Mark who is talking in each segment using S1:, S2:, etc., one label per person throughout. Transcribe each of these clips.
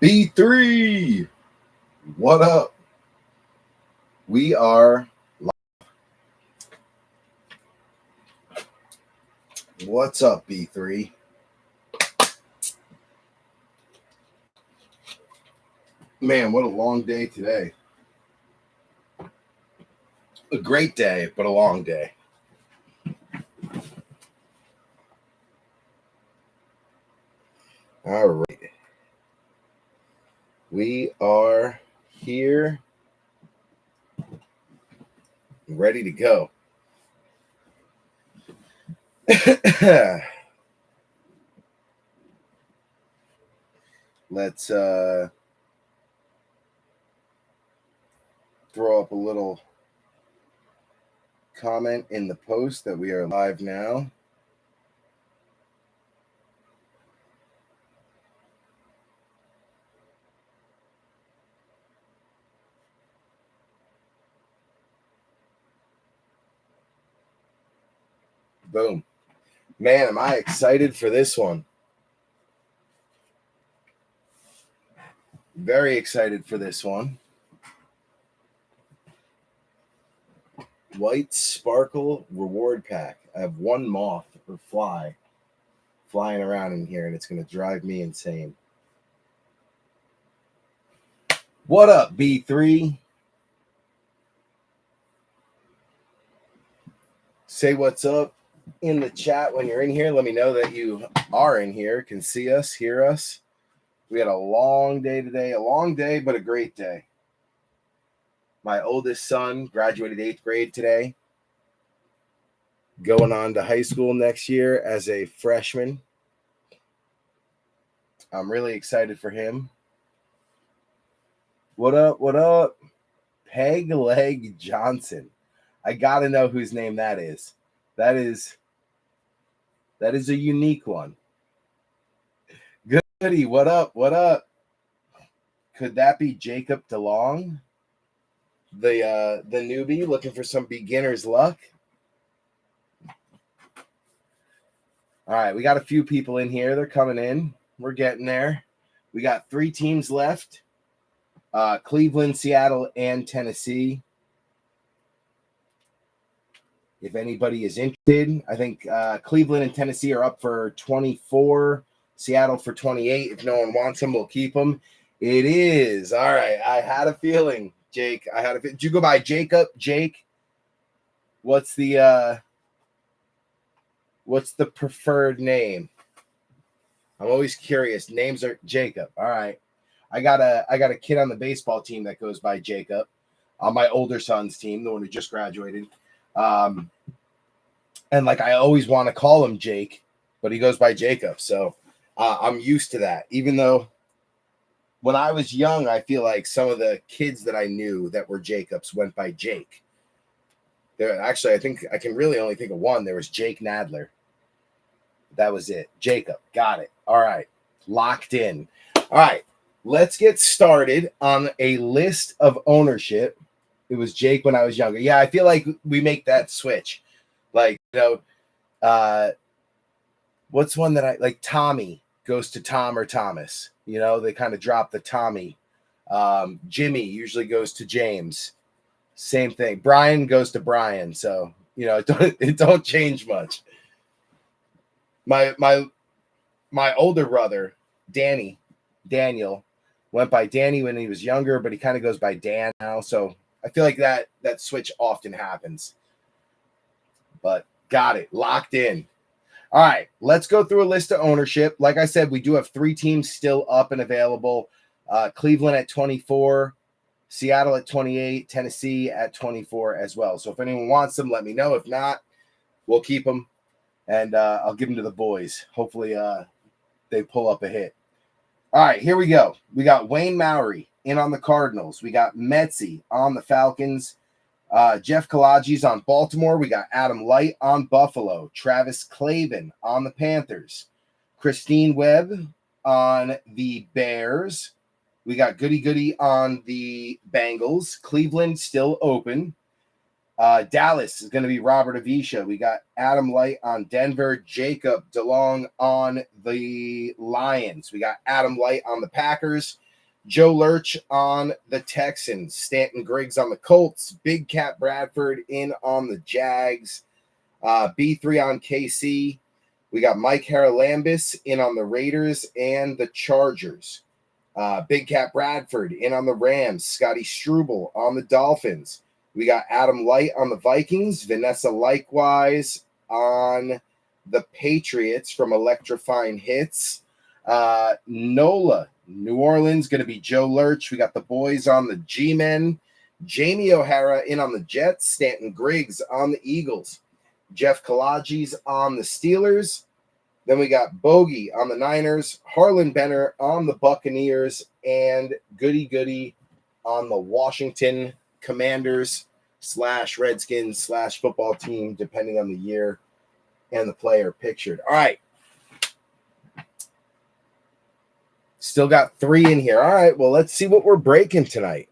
S1: B3, what up? We are live. What's up, B3? Man, what a long day today. A great day, but a long day. All right. We are here, ready to go. Let's throw up a little comment in the post that we are live now. Boom. Man, am I excited for this one. Very excited for this one. White Sparkle Reward Pack. I have one moth or fly flying around in here, and it's going to drive me insane. What up, B3? Say what's up in the chat when you're in here. Let me know that you are in here, can see us, hear us. We had a long day today. A long day, but a great day. My oldest son graduated 8th grade today. Going on to high school next year as a freshman. I'm really excited for him. What up? What up? Peg Leg Johnson. I got to know whose name that is. That is a unique one. Goody, what up? What up? Could that be Jacob DeLong? The newbie looking for some beginner's luck? All right, we got a few people in here. They're coming in. We're getting there. We got 3 teams left. Cleveland, Seattle, and Tennessee. If anybody is interested, I think Cleveland and Tennessee are up for 24. Seattle for 28. If no one wants them, we'll keep them. It is. All right. I had a feeling, Jake. Did you go by Jacob? Jake? What's the preferred name? I'm always curious. Names are Jacob. All right. I got a kid on the baseball team that goes by Jacob. On my older son's team, the one who just graduated. And like I always want to call him Jake, but he goes by Jacob. So I'm used to that. Even though when I was young, I feel like some of the kids that I knew that were Jacobs went by Jake. Actually, I think I can really only think of one. There was Jake Nadler. That was it. Jacob. Got it. All right. Locked in. All right. Let's get started on a list of ownership. It was Jake when I was younger. Yeah, I feel like we make that switch. Like, what's one that I like? Tommy goes to Tom or Thomas. They kind of drop the Tommy. Jimmy usually goes to James. Same thing. Brian goes to Brian. So, it don't change much. My older brother, Daniel, went by Danny when he was younger, but he kind of goes by Dan now. So I feel like that switch often happens. But got it. Locked in. All right. Let's go through a list of ownership. Like I said, we do have 3 teams still up and available. Cleveland at 24, Seattle at 28, Tennessee at 24 as well. So if anyone wants them, let me know. If not, we'll keep them, and I'll give them to the boys. Hopefully they pull up a hit. All right, here we go. We got Wayne Maury in on the Cardinals. We got Metzi on the Falcons. Jeff Kalaji's on Baltimore. We got Adam Light on Buffalo. Travis Clavin on the Panthers. Christine Webb on the Bears. We got Goody on the Bengals. Cleveland still open. Dallas is going to be Robert Avisha. We got Adam Light on Denver. Jacob DeLong on the Lions. We got Adam Light on the Packers. Joe Lurch on the Texans. Stanton Griggs on the Colts. Big Cat Bradford in on the Jags. B3 on KC. We got Mike Haralambis in on the Raiders and the Chargers. Big Cat Bradford in on the Rams. Scotty Struble on the Dolphins. We got Adam Light on the Vikings. Vanessa likewise on the Patriots from Electrifying Hits. Nola, New Orleans, going to be Joe Lurch. We got the boys on the G-Men. Jamie O'Hara in on the Jets. Stanton Griggs on the Eagles. Jeff Kalaji's on the Steelers. Then we got Bogey on the Niners. Harlan Benner on the Buccaneers. And Goody Goody on the Washington Commanders / Redskins / football team, depending on the year and the player pictured. All right. Still got 3 in here. All right, well, let's see what we're breaking tonight.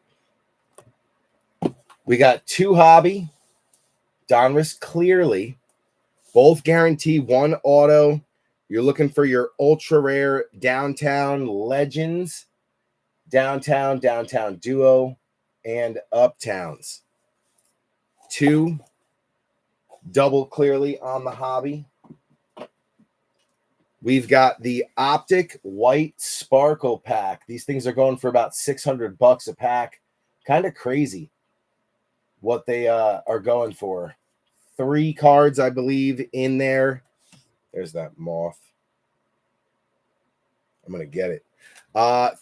S1: We got 2 hobby. Donruss clearly. Both guarantee 1 auto. You're looking for your ultra rare Downtown Legends, Downtown Duo, and Uptowns. 2 double clearly on the hobby. We've got the Optic White Sparkle Pack. These things are going for about $600 a pack. Kind of crazy what they are going for. 3 cards, I believe, in there. There's that moth. I'm going to get it.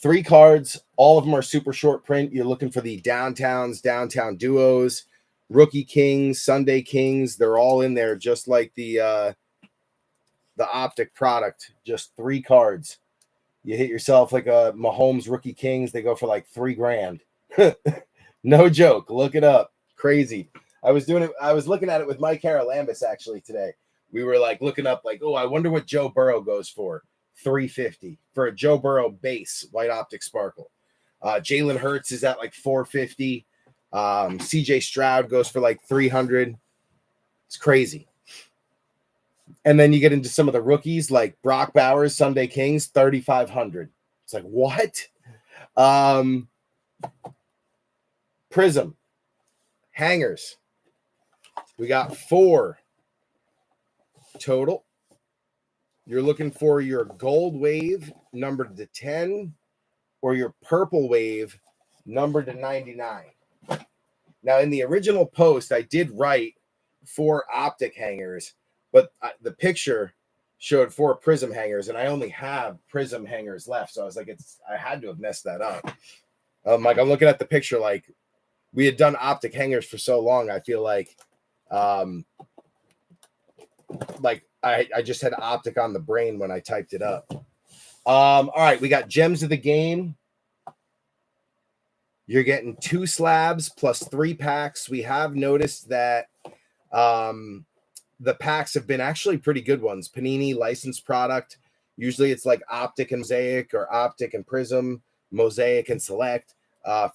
S1: 3 cards. All of them are super short print. You're looking for the Downtowns, Downtown Duos, Rookie Kings, Sunday Kings. They're all in there, just like the Optic product. Just 3 cards. You hit yourself like a Mahomes Rookie Kings. They go for like $3,000. No joke. Look it up. Crazy. I was looking at it with Mike Haralambis actually today. We were like looking up like, oh, I wonder what Joe Burrow goes for. $350 for a Joe Burrow base white Optic Sparkle. Jalen Hurts is at like $450. CJ Stroud goes for like $300. It's crazy. And then you get into some of the rookies like Brock Bowers, Sunday Kings, $3,500. It's like, what? Prism hangers. We got 4 total. You're looking for your gold wave numbered to 10 or your purple wave numbered to 99. Now, in the original post, I did write 4 optic hangers, but the picture showed 4 prism hangers, and I only have prism hangers left. So I was like, I had to have messed that up. I'm looking at the picture, like we had done optic hangers for so long. I feel like I just had optic on the brain when I typed it up. All right, we got gems of the game. You're getting 2 slabs plus 3 packs. We have noticed that the packs have been actually pretty good ones. Panini licensed product. Usually it's like Optic and Mosaic or Optic and Prism, Mosaic and Select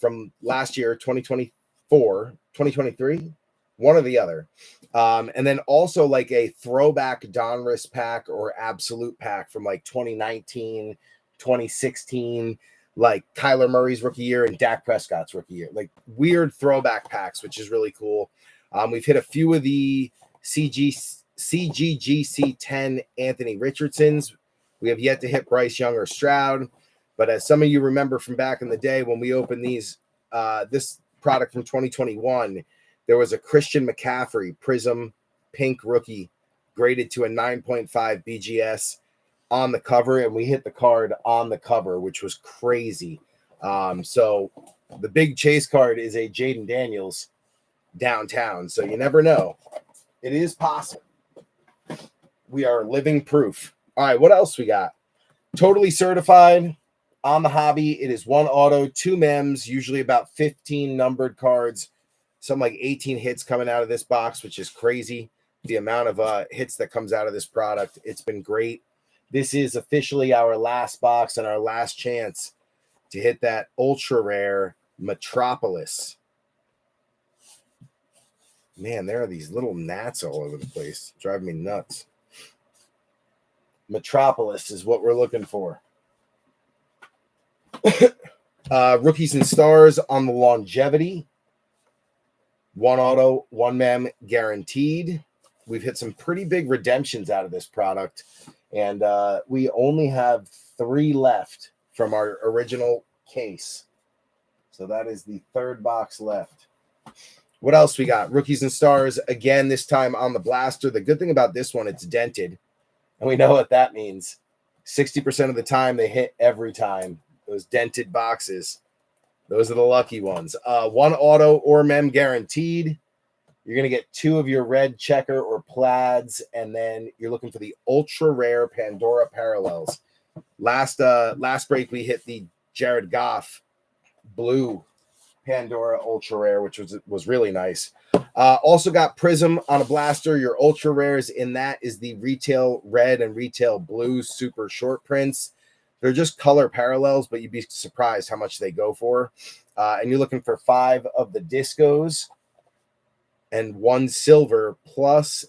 S1: from last year, 2024, 2023, one or the other. And then also like a throwback Donruss pack or absolute pack from like 2019, 2016, like Kyler Murray's rookie year and Dak Prescott's rookie year, like weird throwback packs, which is really cool. We've hit a few of the CGGC 10 Anthony Richardsons. We have yet to hit Bryce Young or Stroud, but as some of you remember from back in the day when we opened these, this product from 2021, there was a Christian McCaffrey Prism pink rookie graded to a 9.5 BGS on the cover, and we hit the card on the cover, which was crazy. So the big chase card is a Jaden Daniels downtown, so you never know. It is possible. We are living proof. All right, what else we got? Totally certified on the hobby. It is 1 auto, 2 mems, usually about 15 numbered cards, something like 18 hits coming out of this box, which is crazy. The amount of hits that comes out of this product. It's been great. This is officially our last box and our last chance to hit that ultra rare Metropolis. Man, there are these little gnats all over the place. Driving me nuts. Metropolis is what we're looking for. Rookies and stars on the longevity. 1 auto, 1 mem guaranteed. We've hit some pretty big redemptions out of this product, and we only have 3 left from our original case. So that is the 3rd box left. What else we got? Rookies and stars again, this time on the blaster. The good thing about this one, it's dented, and we know what that means. 60% of the time they hit every time. Those dented boxes. Those are the lucky ones. 1 auto or mem guaranteed. You're going to get 2 of your red checker or plaids, and then you're looking for the ultra rare Pandora parallels. Last break, we hit the Jared Goff blue Pandora ultra rare, which was really nice. Also got Prism on a blaster. Your ultra rares in that is the retail red and retail blue super short prints. They're just color parallels, but you'd be surprised how much they go for. And you're looking for 5 of the discos and 1 silver, plus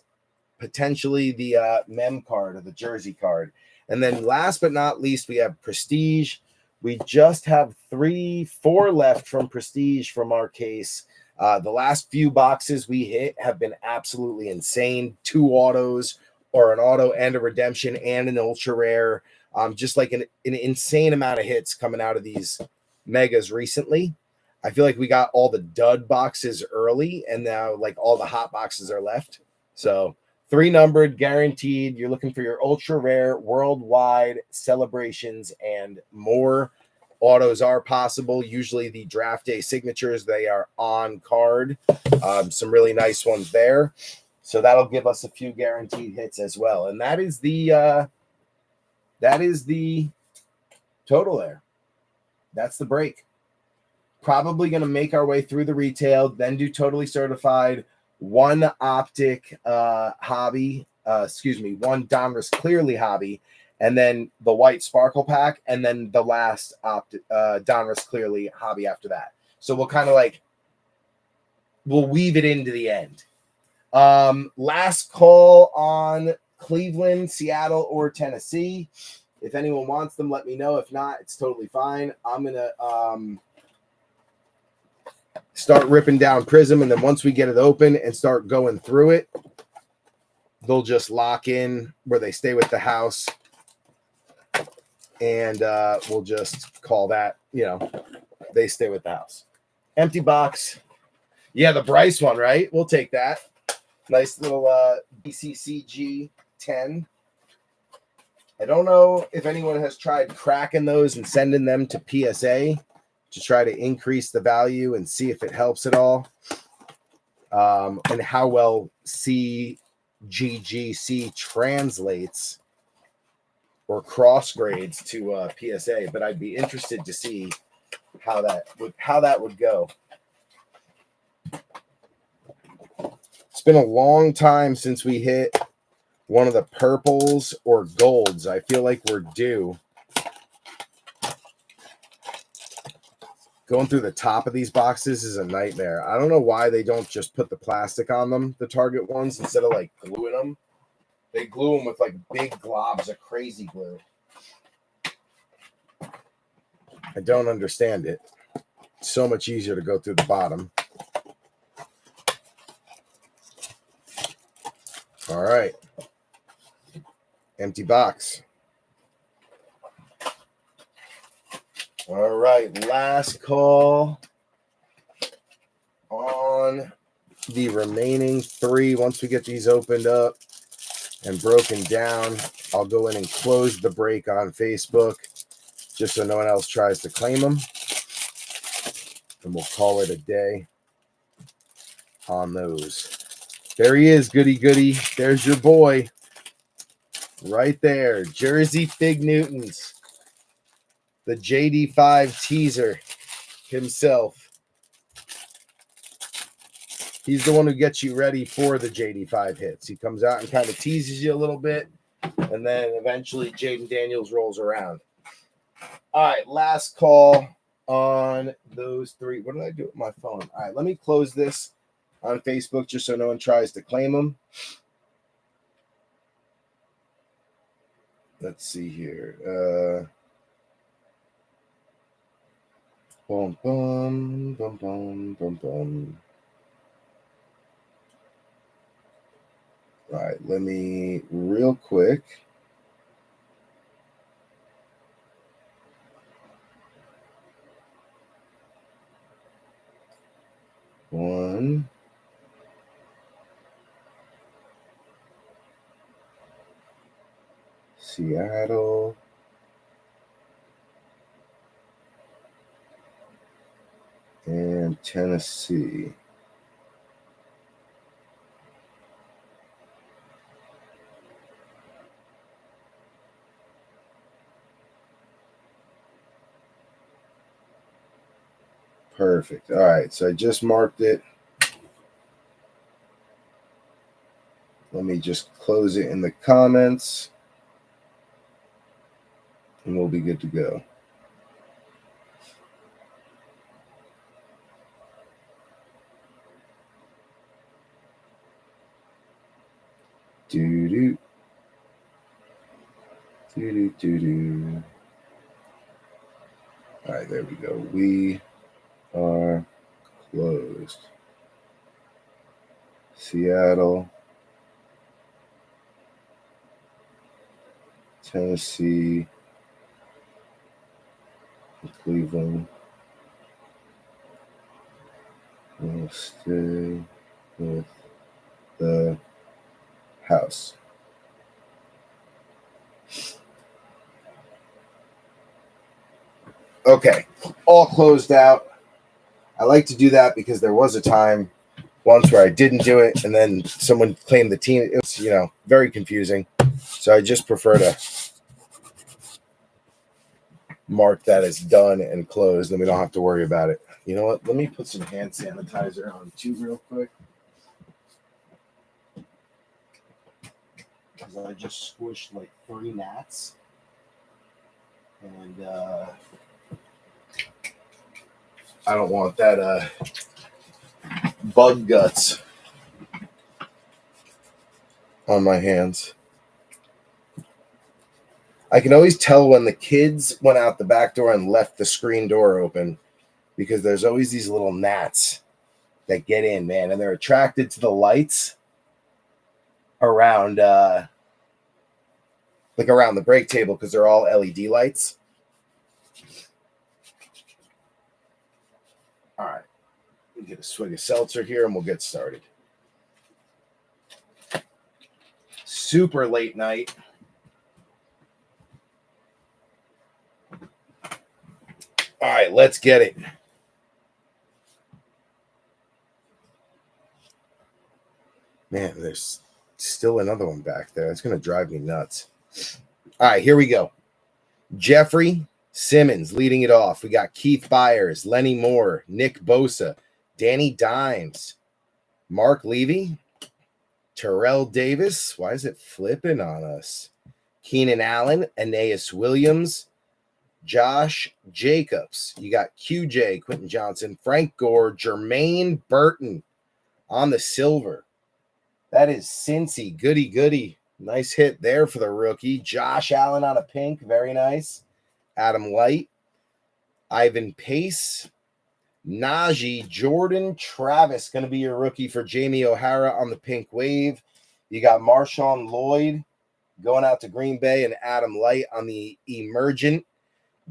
S1: potentially the mem card or the jersey card. And then last but not least, we have Prestige. We just have 4 left from Prestige from our case. The last few boxes we hit have been absolutely insane. 2 autos, or an auto and a redemption and an ultra rare. Just like an insane amount of hits coming out of these megas recently. I feel like we got all the dud boxes early, and now like all the hot boxes are left. So 3 numbered, guaranteed. You're looking for your ultra rare, worldwide celebrations, and more. Autos are possible. Usually the draft day signatures, they are on card. Some really nice ones there. So that'll give us a few guaranteed hits as well. And that is the total there. That's the break. Probably going to make our way through the retail, then do totally certified, 1 Optic hobby, 1 Donruss Clearly hobby, and then the white sparkle pack, and then the last Donruss Clearly hobby after that. So we'll kind of we'll weave it into the end. Last call on Cleveland, Seattle, or Tennessee. If anyone wants them, let me know. If not, it's totally fine. I'm going to start ripping down Prism, and then once we get it open and start going through it, they'll just lock in where they stay with the house, and we'll just call that, they stay with the house. Empty box. Yeah, the Bryce one, right? We'll take that. Nice little BCCG 10. I don't know if anyone has tried cracking those and sending them to PSA to try to increase the value and see if it helps at all, and how well CGGC translates or cross grades to PSA. But I'd be interested to see how that would go. It's been a long time since we hit one of the purples or golds. I feel like we're due. Going through the top of these boxes is a nightmare. I don't know why they don't just put the plastic on them, the Target ones, instead of gluing them. They glue them with big globs of crazy glue. I don't understand it. It's so much easier to go through the bottom. All right. Empty box. All right, last call on the remaining 3. Once we get these opened up and broken down, I'll go in and close the break on Facebook just so no one else tries to claim them. And we'll call it a day on those. There he is, goody goody. There's your boy right there. Jersey Fig Newtons. The JD5 teaser himself. He's the one who gets you ready for the JD5 hits. He comes out and kind of teases you a little bit, and then eventually Jaden Daniels rolls around. All right, last call on those 3. What did I do with my phone? All right, let me close this on Facebook just so no one tries to claim them. Let's see here. Boom, boom, boom, boom, boom, boom. All right, let me real quick. One. Seattle. And Tennessee. Perfect. All right, so I just marked it. Let me just close it in the comments, and we'll be good to go. Do-do. Do-do-do-do. All right, there we go. We are closed. Seattle, Tennessee, Cleveland. We'll stay with the house. Okay, all closed out. I like to do that because there was a time once where I didn't do it, and then someone claimed the team. It was, very confusing. So I just prefer to mark that as done and closed, and we don't have to worry about it. You know what? Let me put some hand sanitizer on too real quick. Because I just squished like 3 gnats. And I don't want that bug guts on my hands. I can always tell when the kids went out the back door and left the screen door open, because there's always these little gnats that get in, man, and they're attracted to the lights around around the break table because they're all LED lights. All right, we get a swig of seltzer here and we'll get started. Super late night. All right, let's get it. Man, there's still another one back there. It's going to drive me nuts. All right, here we go. Jeffrey Simmons leading it off. We got Keith Byers, Lenny Moore, Nick Bosa, Danny Dimes, Mark Levy, Terrell Davis. Why is it flipping on us? Keenan Allen, Aeneas Williams, Josh Jacobs. You got QJ, Quentin Johnson, Frank Gore, Jermaine Burton on the silver. That is Cincy. Goody. Nice hit there for the rookie. Josh Allen on a pink. Very nice. Adam Light. Ivan Pace. Najee. Jordan Travis. Going to be your rookie for Jamie O'Hara on the pink wave. You got Marshawn Lloyd going out to Green Bay and Adam Light on the emergent.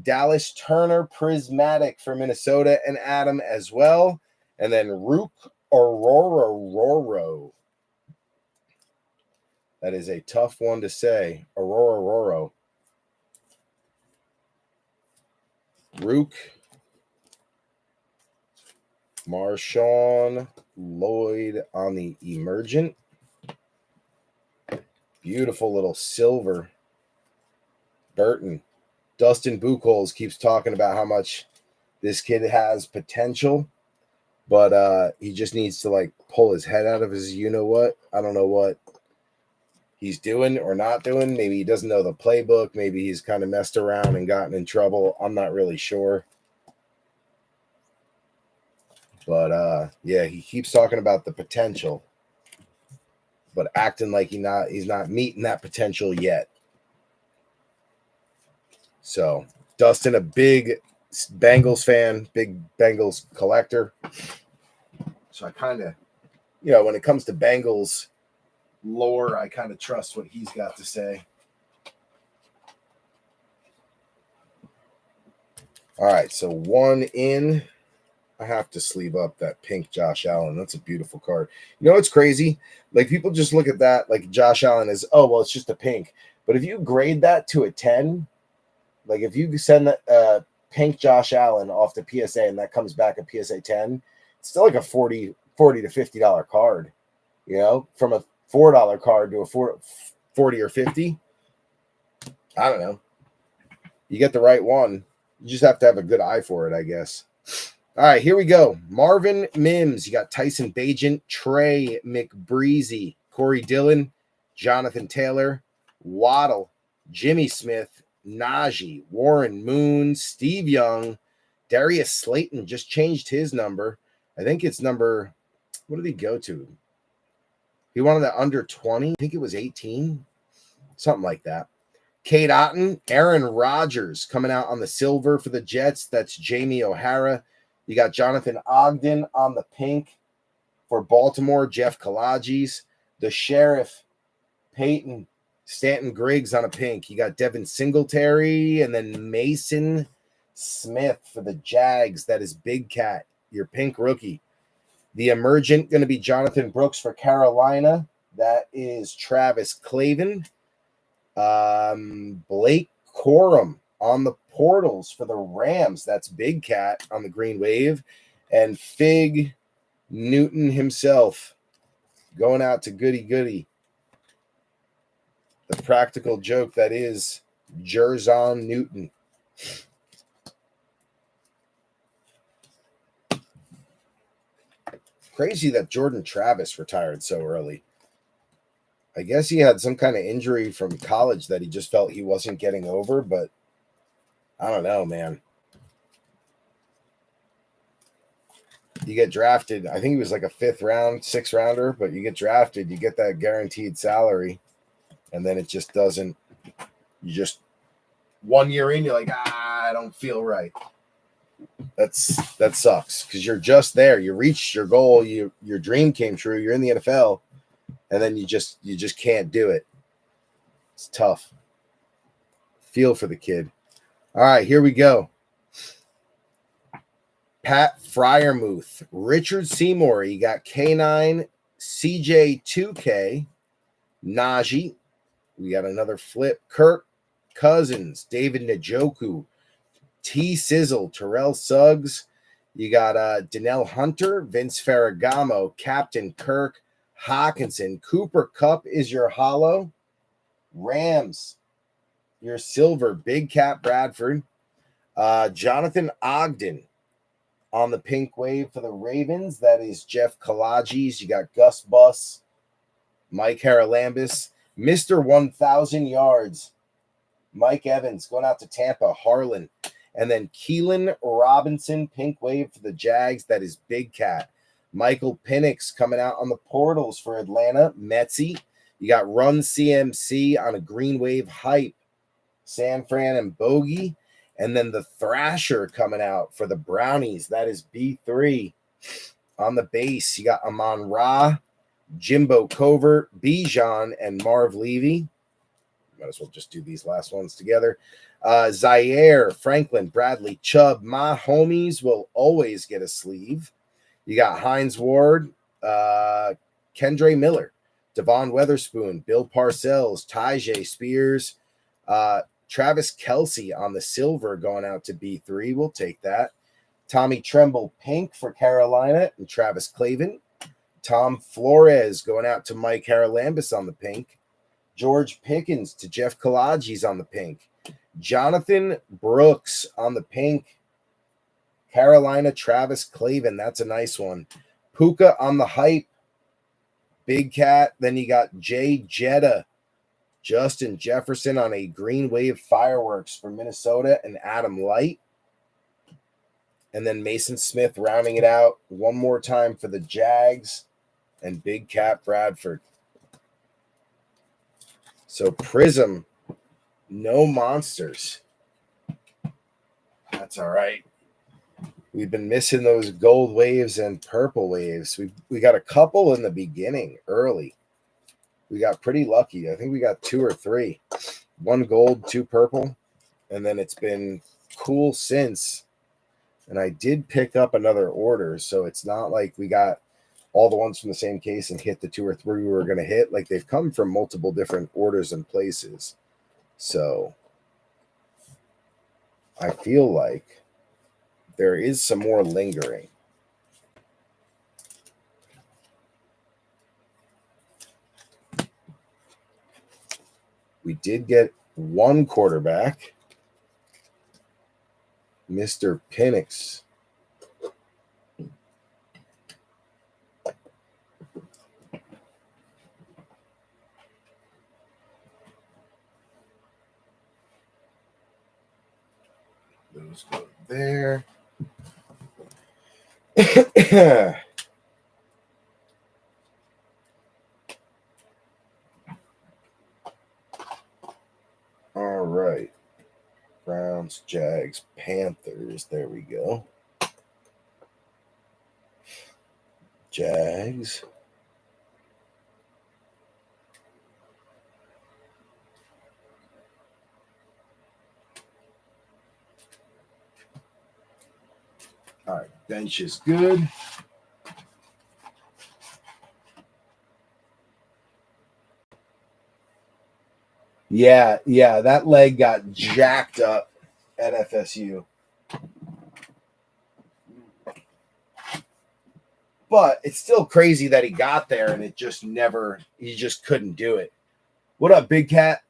S1: Dallas Turner Prismatic for Minnesota and Adam as well. And then Rook Aurora Roro. That is a tough one to say. Aurora Roro. Rook. Marshawn Lloyd on the emergent. Beautiful little silver. Burton. Dustin Buchholz keeps talking about how much this kid has potential, but he just needs to pull his head out of his you-know-what. I don't know what he's doing or not doing. Maybe he doesn't know the playbook. Maybe he's kind of messed around and gotten in trouble. I'm not really sure. But yeah, he keeps talking about the potential, but acting like he's not meeting that potential yet. So Dustin, a big Bengals fan, big Bengals collector. So I kind of, when it comes to Bengals lore, I kind of trust what he's got to say. All right, so one in. I have to sleeve up that pink Josh Allen. That's a beautiful card. You know what's crazy? Like, people just look at that like Josh Allen is, oh, well, it's just a pink. But if you grade that to a 10, like if you send that pink Josh Allen off to PSA and that comes back a PSA 10, it's still like a $40 to $50 card, from a $4 card to a 40 or 50. I don't know. You get the right one. You just have to have a good eye for it, I guess. All right, here we go. Marvin Mims. You got Tyson Bagent, Trey McBreezy, Corey Dillon, Jonathan Taylor, Waddle, Jimmy Smith, Najee, Warren Moon, Steve Young, Darius Slayton just changed his number. I think it's number, what did he go to? He wanted that under 20. I think it was 18, something like that. Kate Otten, Aaron Rodgers coming out on the silver for the Jets. That's Jamie O'Hara. You got Jonathan Ogden on the pink for Baltimore, Jeff Kalages. The Sheriff, Peyton Stanton Griggs on a pink. You got Devin Singletary and then Mason Smith for the Jags. That is Big Cat, your pink rookie. The emergent going to be Jonathan Brooks for Carolina. That is Travis Clavin. Blake Corum on the portals for the Rams. That's Big Cat on the green wave. And Fig Newton himself going out to Goody Goody. The practical joke that is Jerzon Newton. Crazy that Jordan Travis retired so early. I guess he had some kind of injury from college that he just felt he wasn't getting over, but I don't know, man. You get drafted. I think he was like a 5th round, 6th rounder, but you get drafted, you get that guaranteed salary, and then it just doesn't. You just 1 year in, you're like, I don't feel right. That sucks because you're just there. You reached your goal. Your dream came true. You're in the NFL, and then you just can't do it. It's tough. Feel for the kid. All right, here we go. Pat Fryermuth, Richard Seymour. You got K9, CJ2K, Najee. We got another flip. Kirk Cousins, David Njoku, T Sizzle, Terrell Suggs. You got Danielle Hunter, Vince Ferragamo, Captain Kirk, Hawkinson. Cooper Kupp is your hollow. Rams, your silver. Big Cat Bradford. Jonathan Ogden on the pink wave for the Ravens. That is Jeff Kalages. You got Gus Bus, Mike Haralambis, Mr. 1,000 yards, Mike Evans going out to Tampa, Harlan. And then Keelan Robinson, pink wave for the Jags. That is Big Cat. Michael Penix coming out on the portals for Atlanta, Metzi. You got Run CMC on a green wave hype, San Fran and Bogey. And then the Thrasher coming out for the Brownies. That is B3. On the base, you got Amon Ra, Jimbo Covert, Bijan, and Marv Levy. Might as well just do these last ones together. Zaire, Franklin, Bradley, Chubb. My homies will always get a sleeve. You got Hines Ward, Kendre Miller, Devon Weatherspoon, Bill Parcells, Tyjae Spears, Travis Kelce on the silver going out to B3. We'll take that. Tommy Tremble, pink for Carolina, and Travis Clavin. Tom Flores going out to Mike Haralambis on the pink. George Pickens to Jeff Kalages on the pink. Jonathan Brooks on the pink. Carolina, Travis Clavin. That's a nice one. Puka on the hype. Big Cat. Then you got Jay Jetta. Justin Jefferson on a green wave fireworks for Minnesota and Adam Light. And then Mason Smith rounding it out one more time for the Jags and Big Cat Bradford. So Prism, no monsters. That's all right. We've been missing those gold waves and purple waves. We got a couple in the beginning early. We got pretty lucky. I think we got 2 or 3. 1 gold, 2 purple, and then it's been cool since. And I did pick up another order, so it's not like we got all the ones from the same case and hit the 2 or 3 we were going to hit. Like, they've come from multiple different orders and places. So I feel like there is some more lingering. We did get 1 quarterback, Mr. Penix. Those go there. All right. Browns, Jags, Panthers. There we go. Jags. All right. Bench is good. Yeah, that leg got jacked up at FSU. But it's still crazy that he got there and he just couldn't do it. What up, Big Cat?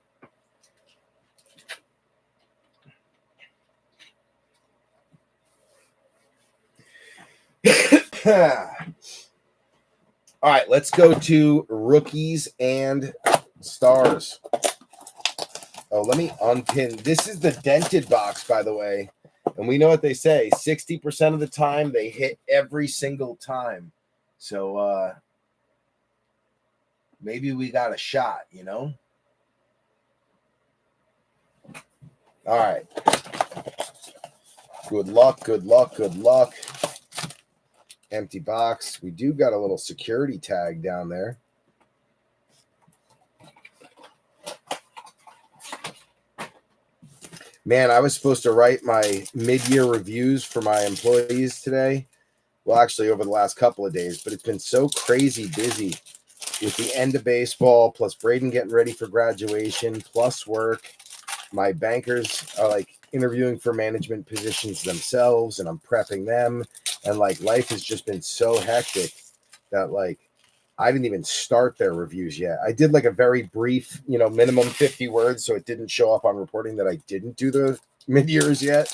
S1: All right, let's go to rookies and stars. Oh, let me unpin. This is the dented box, by the way. And we know what they say. 60% of the time, they hit every single time. So maybe we got a shot, you know? All right. Good luck, good luck, good luck. Empty box. We do got a little security tag down there. Man, I was supposed to write my mid-year reviews for my employees today. Well, actually, over the last couple of days, but it's been so crazy busy with the end of baseball, plus Braden getting ready for graduation, plus work. My bankers are like interviewing for management positions themselves, and I'm prepping them. And like life has just been so hectic that like I didn't even start their reviews yet. I did like a very brief, minimum 50 words, so it didn't show up on reporting that I didn't do the mid-years yet.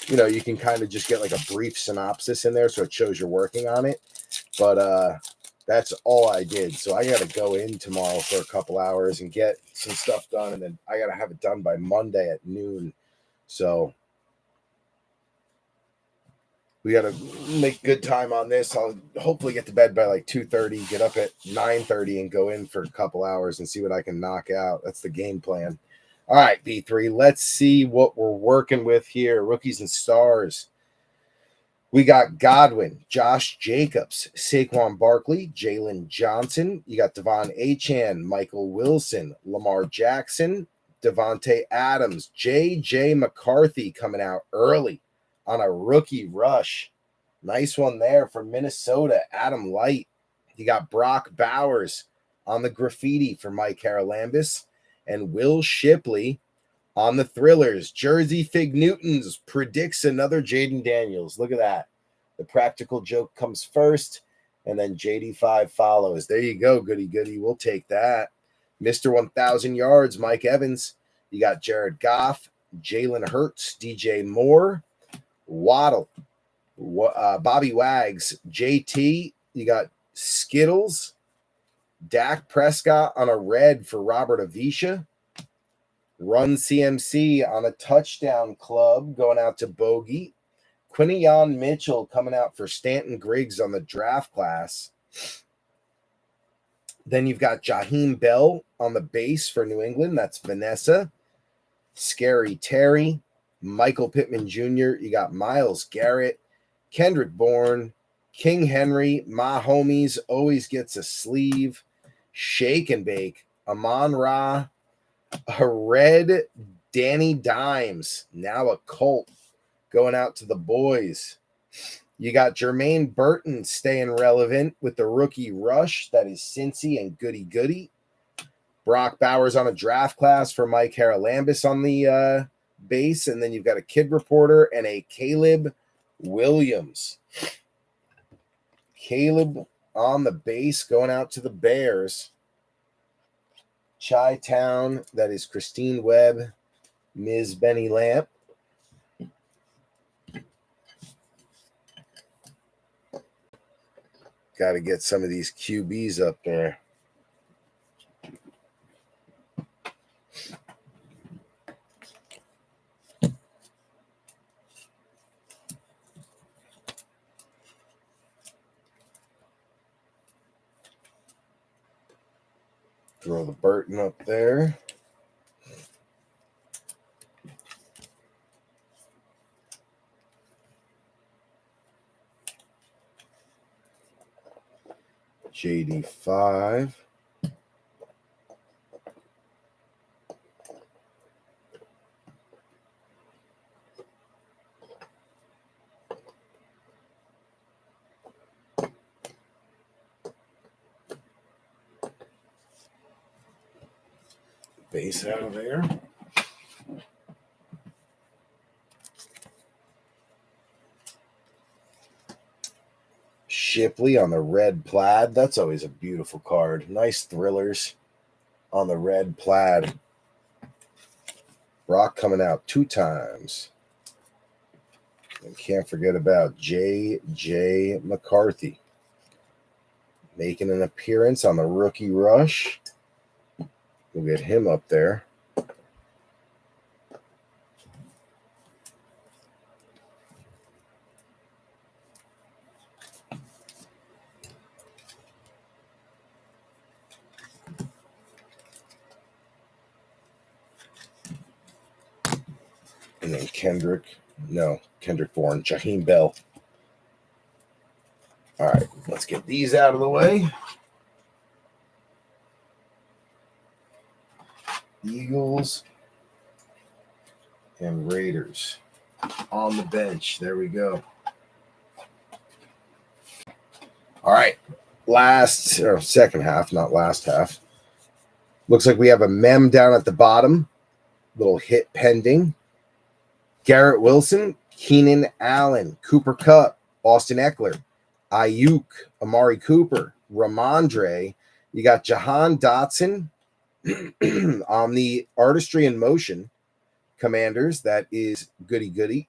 S1: You can kind of just get like a brief synopsis in there so it shows you're working on it. But that's all I did. So I got to go in tomorrow for a couple hours and get some stuff done. And then I got to have it done by Monday at noon. So we got to make good time on this. I'll hopefully get to bed by like 2:30, get up at 9:30 and go in for a couple hours and see what I can knock out. That's the game plan. All right, B3, let's see what we're working with here. Rookies and stars. We got Godwin, Josh Jacobs, Saquon Barkley, Jalen Johnson. You got Devon Achane, Michael Wilson, Lamar Jackson, Devontae Adams, J.J. McCarthy coming out early on a rookie rush. Nice one there from Minnesota, Adam Light. You got Brock Bowers on the graffiti for Mike Haralambis, and Will Shipley on the thrillers. Jersey Fig Newtons predicts another Jaden Daniels. Look at that. The practical joke comes first, and then JD5 follows. There you go, goody goody. We'll take that. Mr. 1,000 yards, Mike Evans. You got Jared Goff, Jalen Hurts, DJ Moore, Waddle, Bobby Wags, JT. You got Skittles, Dak Prescott on a red for Robert Avisha. Run CMC on a touchdown club going out to Bogey. Quinion Mitchell coming out for Stanton Griggs on the draft class. Then you've got Jaheim Bell on the base for New England. That's Vanessa. Scary Terry. Michael Pittman Jr., you got Myles Garrett, Kendrick Bourne, King Henry, my homies, always gets a sleeve, Shake and Bake, Amon Ra, a red Danny Dimes, now a Colt, going out to the boys. You got Jermaine Burton staying relevant with the rookie rush. That is Cincy and Goody Goody. Brock Bowers on a draft class for Mike Haralambis on the base. And then you've got a kid reporter and a Caleb Williams. Caleb on the base going out to the Bears. Chi-Town, that is Christine Webb, Ms. Benny Lamp. Got to get some of these QBs up there. Throw the Burton up there. JD5. Base out of there. Shipley on the red plaid. That's always a beautiful card. Nice thrillers on the red plaid. Brock coming out 2 times. And can't forget about J.J. McCarthy making an appearance on the rookie rush. We'll get him up there. And then Kendrick Bourne, Jaheim Bell. All right, let's get these out of the way. Eagles and Raiders on the bench. There we go. All right, second half, not last half. Looks like we have a mem down at the bottom. Little hit pending. Garrett Wilson, Keenan Allen, Cooper Kupp, Austin Eckler, Ayuk, Amari Cooper, Ramondre. You got Jahan Dotson on the Artistry in Motion Commanders. That is Goody Goody.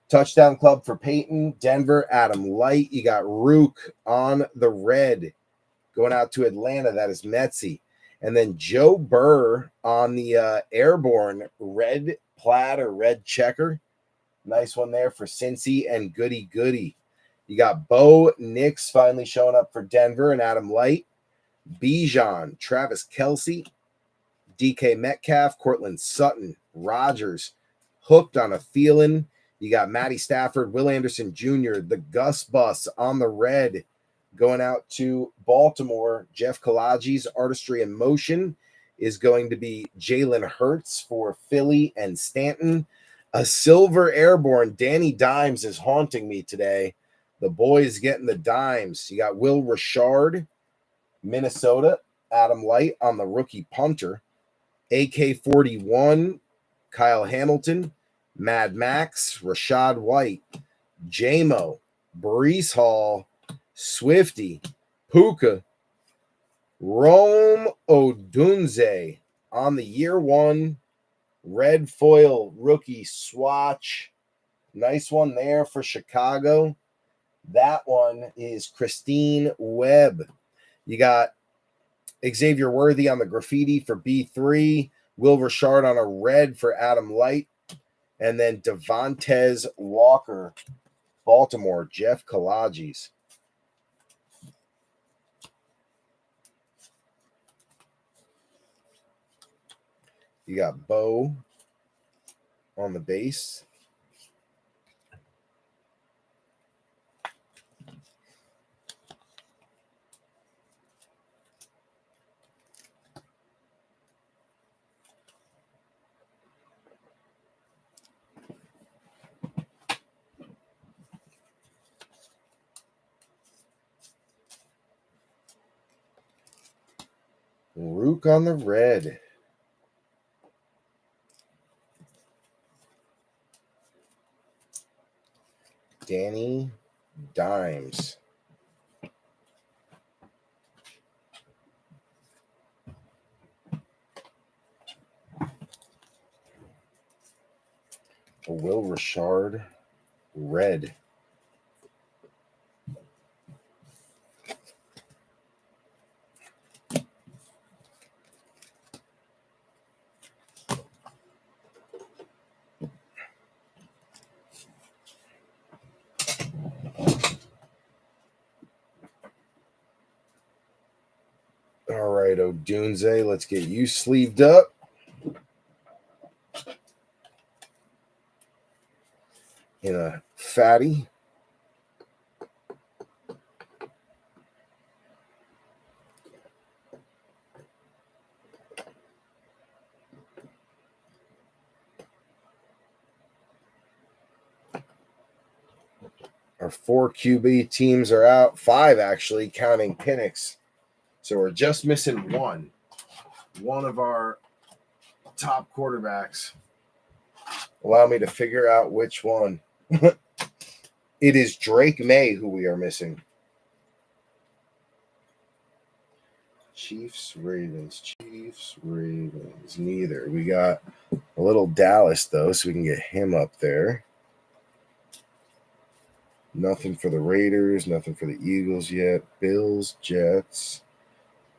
S1: Touchdown Club for Peyton, Denver, Adam Light. You got Rook on the red going out to Atlanta. That is Metzi. And then Joe Burr on the Airborne red plaid or red checker. Nice one there for Cincy and Goody Goody. You got Bo Nix finally showing up for Denver and Adam Light. Bijan, Travis Kelce, DK Metcalf, Cortland Sutton, Rodgers, hooked on a feeling. You got Matty Stafford, Will Anderson Jr., the Gus Bus on the red going out to Baltimore. Jeff Kalaji's Artistry in Motion is going to be Jalen Hurts for Philly and Stanton. A silver airborne, Danny Dimes, is haunting me today. The boys getting the dimes. You got Will Richard, Minnesota, Adam Light on the rookie punter. AK-41, Kyle Hamilton, Mad Max, Rashad White, J-Mo, Breece Hall, Swifty, Puka, Rome Odunze on the year 1 red foil rookie swatch. Nice one there for Chicago. That one is Christine Webb. You got Xavier Worthy on the graffiti for B3, Will Richard on a red for Adam Light, and then Devontae Walker, Baltimore, Jeff Kalaji's. You got Bo on the base. Rook on the red. Danny Dimes. Will Richard, red. All right, Odunze, let's get you sleeved up. In a fatty. Our 4 QB teams are out. 5, actually, counting Penix. So we're just missing one. One of our top quarterbacks. Allow me to figure out which one. It is Drake May who we are missing. Chiefs, Ravens. Neither. We got a little Dallas, though, so we can get him up there. Nothing for the Raiders, nothing for the Eagles yet. Bills, Jets,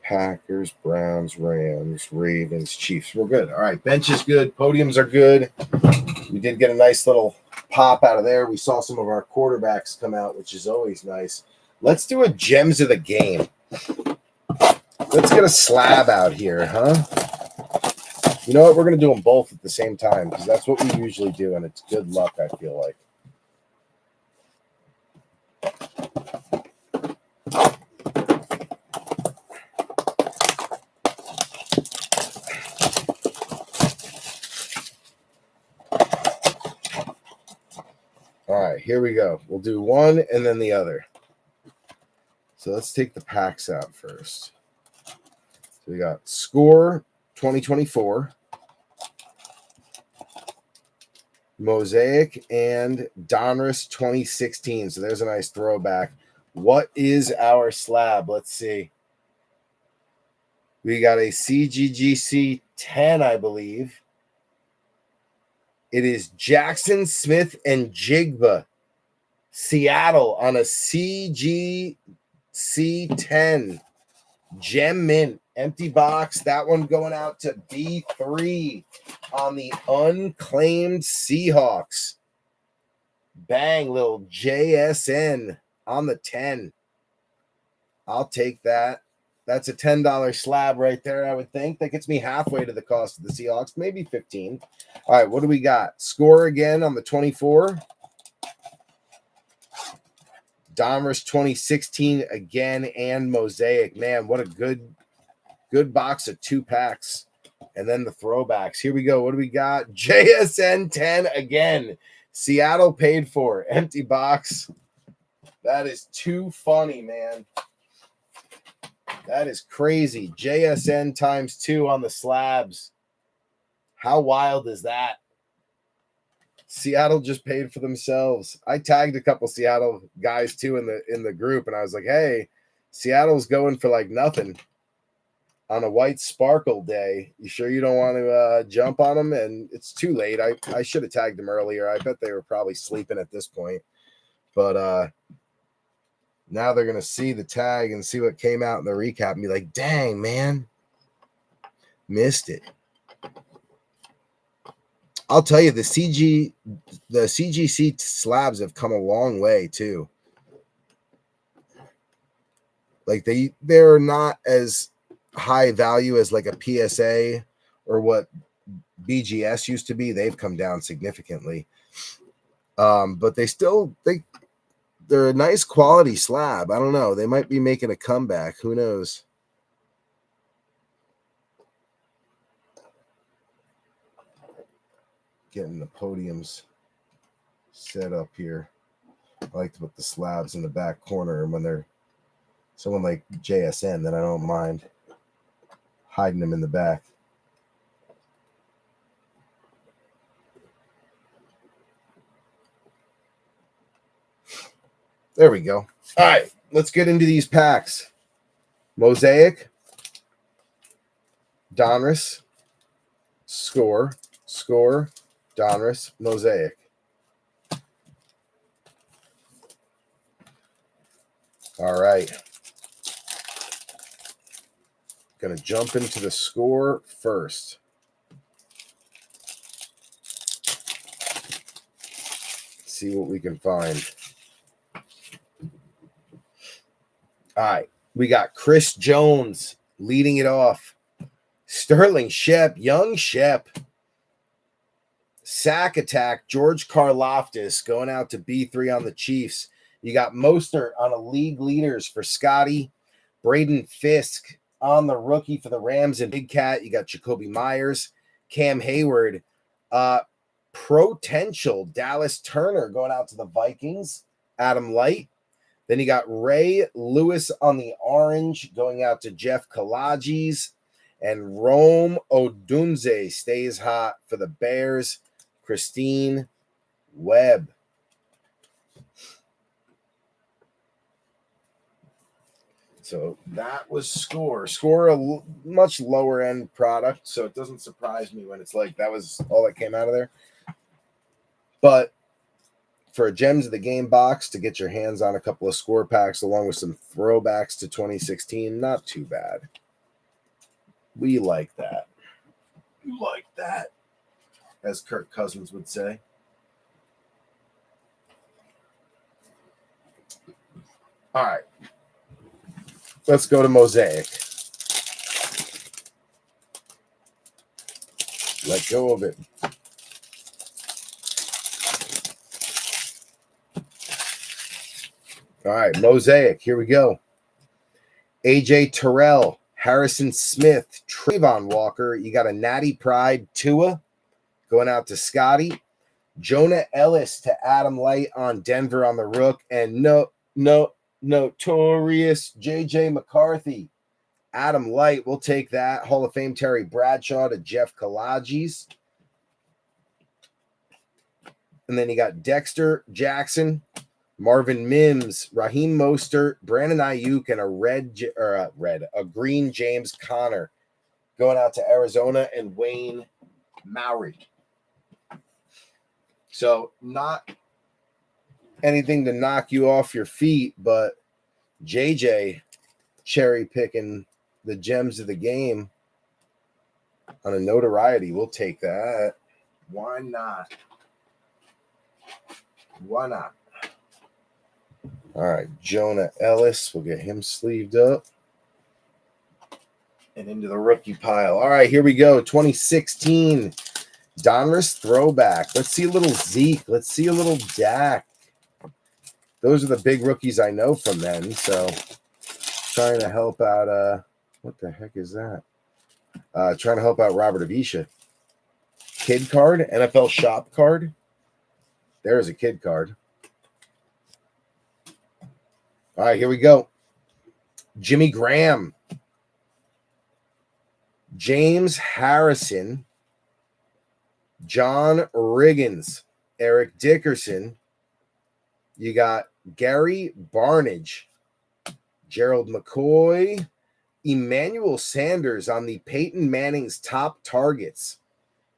S1: Packers, Browns, Rams, Ravens, Chiefs. We're good. All right, bench is good. Podiums are good. We did get a nice little pop out of there. We saw some of our quarterbacks come out, which is always nice. Let's do a gems of the game. Let's get a slab out here, huh? You know what? We're going to do them both at the same time because that's what we usually do, and it's good luck, I feel like. All right, here we go. We'll do one and then the other. So let's take the packs out first. So we got Score 2024, Mosaic, and Donruss 2016. So there's a nice throwback. What is our slab? Let's see. We got a CGGC 10, I believe. It is Jackson Smith and Jigba, Seattle, on a CGC 10. Gem Mint, empty box. That one going out to B3 on the unclaimed Seahawks. Bang, little JSN on the 10. I'll take that. That's a $10 slab right there, I would think. That gets me halfway to the cost of the Seahawks, maybe 15. All right, what do we got? Score again on the 24. Donruss 2016 again, and Mosaic. Man, what a good box of 2 packs. And then the throwbacks. Here we go. What do we got? JSN 10 again. Seattle paid for. Empty box. That is too funny, man. That is crazy. JSN times 2 on the slabs. How wild is that? Seattle just paid for themselves. I tagged a couple Seattle guys too in the group, and I was like, "Hey, Seattle's going for like nothing on a white sparkle day. You sure you don't want to jump on them?" And it's too late. I should have tagged them earlier. I bet they were probably sleeping at this point. But now they're gonna see the tag and see what came out in the recap and be like, "Dang, man, missed it." I'll tell you, the CGC slabs have come a long way too. Like they're not as high value as like a PSA or what BGS used to be. They've come down significantly. But they're a nice quality slab. I don't know. They might be making a comeback. Who knows? Getting the podiums set up here. I like to put the slabs in the back corner, and when they're someone like JSN, then I don't mind hiding them in the back. There we go. All right, let's get into these packs. Mosaic, Donruss, Score, Donruss, Mosaic. All right. Going to jump into the Score first. See what we can find. All right. We got Chris Jones leading it off. Sterling Shep, young Shep. Sack Attack, George Karlaftis going out to B3 on the Chiefs. You got Mostert on a league leaders for Scotty. Braden Fisk on the rookie for the Rams and Big Cat. You got Jacoby Myers, Cam Hayward, potential Dallas Turner going out to the Vikings, Adam Light. Then you got Ray Lewis on the orange going out to Jeff Kalages, and Rome Odunze stays hot for the Bears, Christine Webb. So that was Score. Score a much lower end product, so it doesn't surprise me when it's like that was all that came out of there. But for a Gems of the Game box to get your hands on a couple of Score packs along with some throwbacks to 2016, not too bad. We like that. You like that, as Kirk Cousins would say. All right. Let's go to Mosaic. Let go of it. All right, Mosaic. Here we go. AJ Terrell, Harrison Smith, Trayvon Walker. You got a Natty Pride Tua going out to Scotty. Jonah Ellis to Adam Light on Denver on the Rook. And notorious JJ McCarthy. Adam Light, we'll take that. Hall of Fame Terry Bradshaw to Jeff Kalages. And then you got Dexter Jackson, Marvin Mims, Raheem Mostert, Brandon Ayuk, and a green James Conner going out to Arizona, and Wayne Maury. So not anything to knock you off your feet, but JJ cherry picking the gems of the game on a notoriety. We'll take that. Why not? Why not? All right, Jonah Ellis. We'll get him sleeved up and into the rookie pile. All right, here we go. 2016 Donruss throwback. Let's see a little Zeke. Let's see a little Dak. Those are the big rookies I know from then. So trying to help out. What the heck is that? Trying to help out Robert Avisha. Kid card, NFL shop card. There's a kid card. All right, here we go. Jimmy Graham. James Harrison. John Riggins. Eric Dickerson. You got Gary Barnage. Gerald McCoy. Emmanuel Sanders on the Peyton Manning's top targets.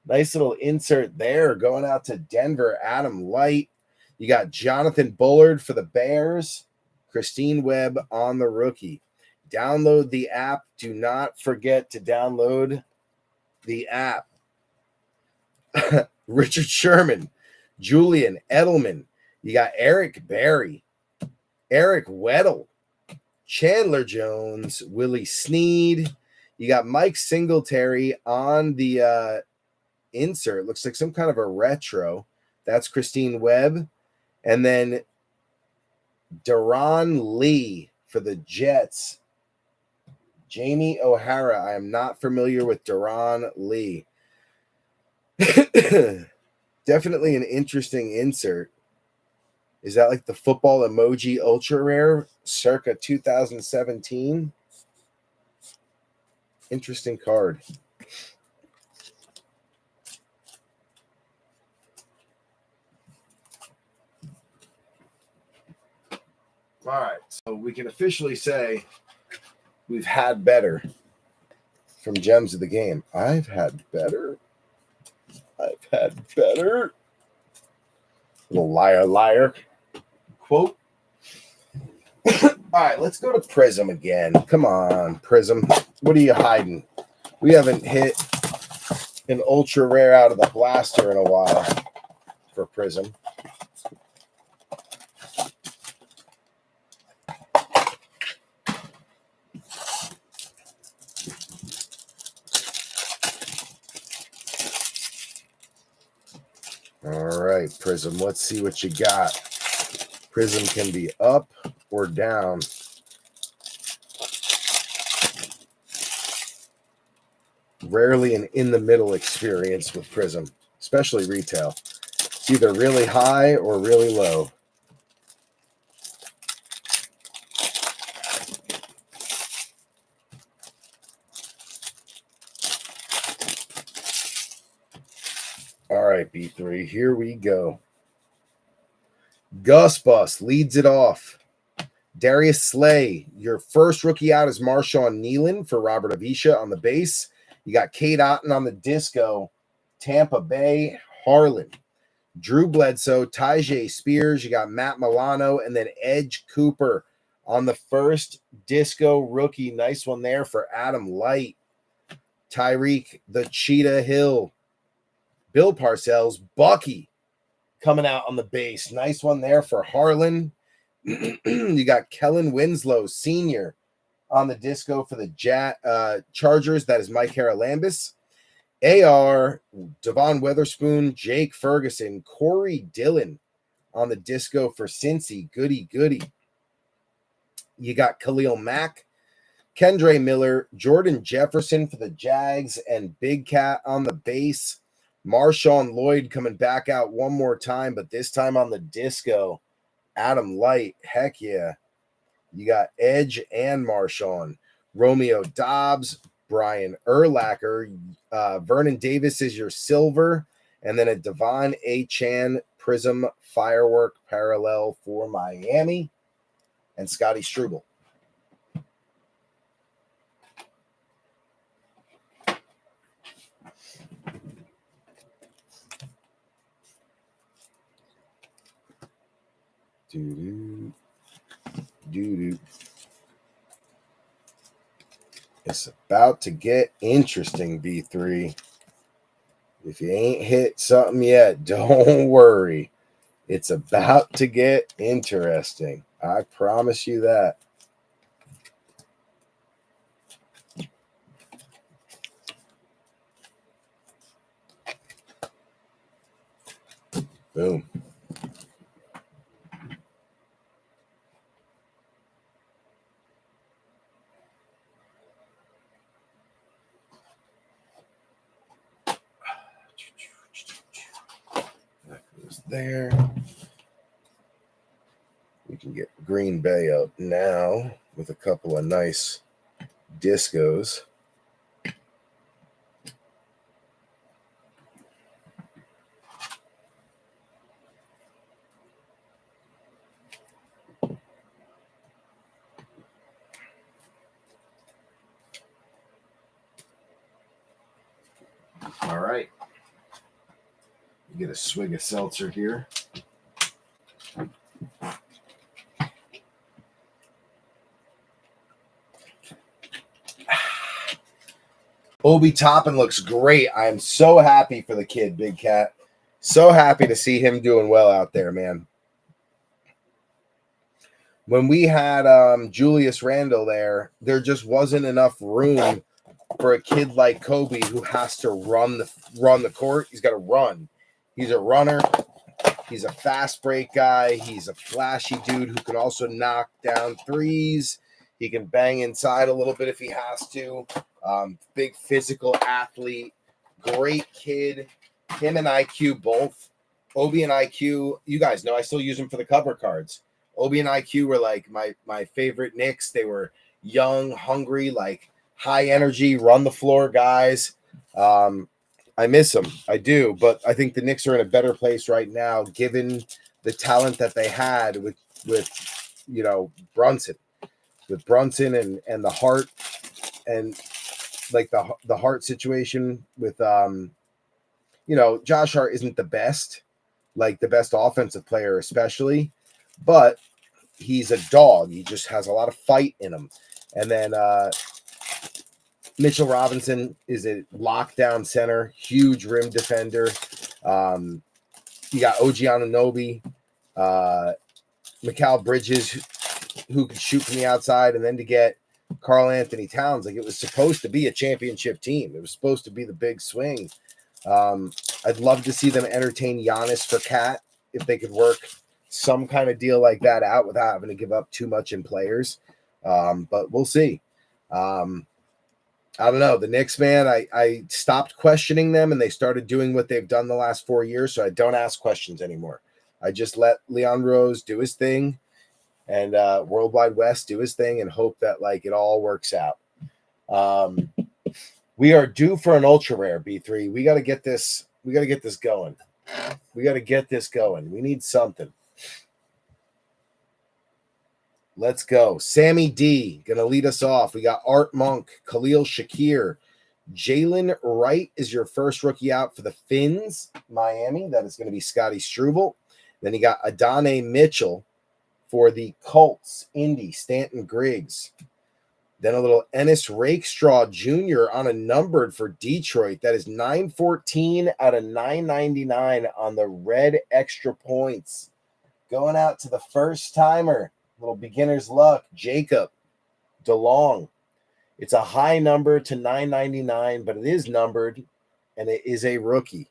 S1: Nice little insert there going out to Denver, Adam Light. You got Jonathan Bullard for the Bears. Christine Webb on the rookie. Download the app. Do not forget to download the app. Richard Sherman, Julian Edelman. You got Eric Berry, Eric Weddle, Chandler Jones, Willie Snead. You got Mike Singletary on the insert. Looks like some kind of a retro. That's Christine Webb. And then Deron Lee for the Jets. Jamie O'Hara. I am not familiar with Deron Lee. Definitely an interesting insert. Is that like the football emoji ultra rare circa 2017? Interesting card. All right, so we can officially say we've had better from Gems of the Game. I've had better. I've had better. Little liar, liar. Quote. All right, let's go to Prism again. Come on, Prism. What are you hiding? We haven't hit an ultra rare out of the blaster in a while for Prism. All right, Prism, let's see what you got. Prism can be up or down. Rarely an in-the-middle experience with Prism, especially retail. It's either really high or really low. All right, B3, here we go. Gus Bus leads it off. Darius Slay, your first rookie out is Marshawn Nealon for Robert Avisha on the base. You got Kate Otten on the disco, Tampa Bay, Harlan. Drew Bledsoe, Tyjae Spears, you got Matt Milano, and then Edge Cooper on the first disco rookie. Nice one there for Adam Light. Tyreek, the Cheetah Hill. Bill Parcells, Bucky coming out on the base. Nice one there for Harlan. You got Kellen Winslow, Sr. on the disco for the Chargers. That is Mike Haralambis. AR, Devon Witherspoon, Jake Ferguson, Corey Dillon on the disco for Cincy. Goody, goody. You got Khalil Mack, Kendre Miller, Jordan Jefferson for the Jags, and Big Cat on the base. Marshawn Lloyd coming back out one more time, but this time on the disco. Adam Light, heck yeah. You got Edge and Marshawn. Romeo Dobbs, Brian Urlacher, Vernon Davis is your silver, and then a Devon A. Chan Prism Firework Parallel for Miami, and Scotty Struble. Doo-doo. Doo-doo. It's about to get interesting, B3. If you ain't hit something yet, don't worry. It's about to get interesting. I promise you that. Boom. That goes there. We can get Green Bay up now with a couple of nice discos. All right. Get a swig of seltzer here. Obi Toppin looks great. I'm so happy for the kid, Big Cat. So happy to see him doing well out there, man. When we had Julius Randle there just wasn't enough room for a kid like Kobe who has to run the court. He's got to run. He's a runner. He's a fast break guy. He's a flashy dude who can also knock down threes. He can bang inside a little bit if he has to. Big physical athlete. Great kid. Him and IQ both. Obi and IQ, you guys know I still use them for the cover cards. Obi and IQ were like my favorite Knicks. They were young, hungry, like high energy, run the floor guys. I miss them. I do. But I think the Knicks are in a better place right now, given the talent that they had with Brunson. With Brunson and the heart and like the heart situation with Josh Hart isn't the best offensive player, especially, but he's a dog. He just has a lot of fight in him. And then Mitchell Robinson is a lockdown center, huge rim defender. You got OG Anunoby, Mikal Bridges, who could shoot from the outside, and then to get Karl Anthony Towns, like it was supposed to be a championship team. It was supposed to be the big swing. I'd love to see them entertain Giannis for Cat if they could work some kind of deal like that out without having to give up too much in players. But we'll see. I don't know. The Knicks, man, I stopped questioning them and they started doing what they've done the last 4 years. So I don't ask questions anymore. I just let Leon Rose do his thing and Worldwide West do his thing and hope that like it all works out. We are due for an ultra rare, B3. We got to get this. We got to get this going. We got to get this going. We need something. Let's go. Sammy D going to lead us off. We got Art Monk, Khalil Shakir. Jalen Wright is your first rookie out for the Finns, Miami. That is going to be Scotty Struble. Then you got Adonai Mitchell for the Colts, Indy, Stanton Griggs. Then a little Ennis Rakestraw Jr. on a numbered for Detroit. That is 914 out of 999 on the red extra points. Going out to the first timer. Little beginner's luck. Jacob DeLong. It's a high number to 999, but it is numbered, and it is a rookie.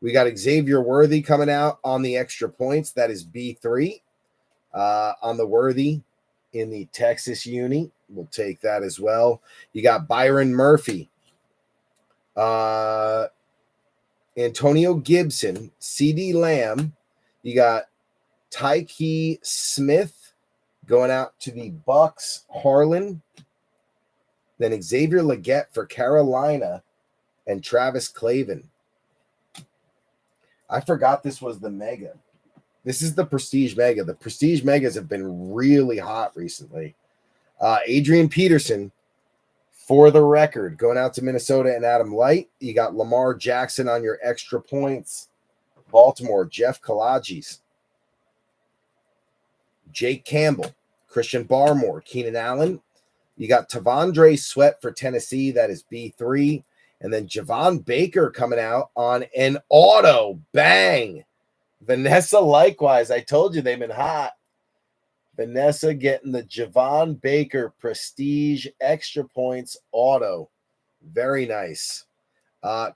S1: We got Xavier Worthy coming out on the extra points. That is B3 on the Worthy in the Texas uni. We'll take that as well. You got Byron Murphy, Antonio Gibson, CD Lamb. You got Tyke Smith going out to the Bucks, Harlan. Then Xavier Legette for Carolina and Travis Clavin. I forgot this was the Mega. This is the Prestige Mega. The Prestige Megas have been really hot recently. Adrian Peterson, for the record, going out to Minnesota and Adam Light. You got Lamar Jackson on your extra points. Baltimore, Jeff Kalajis. Jake Campbell, Christian Barmore, Keenan Allen. You got Tavondre Sweat for Tennessee. That is B3. And then Javon Baker coming out on an auto. Bang. Vanessa likewise. I told you they've been hot. Vanessa getting the Javon Baker Prestige Extra Points auto. Very nice.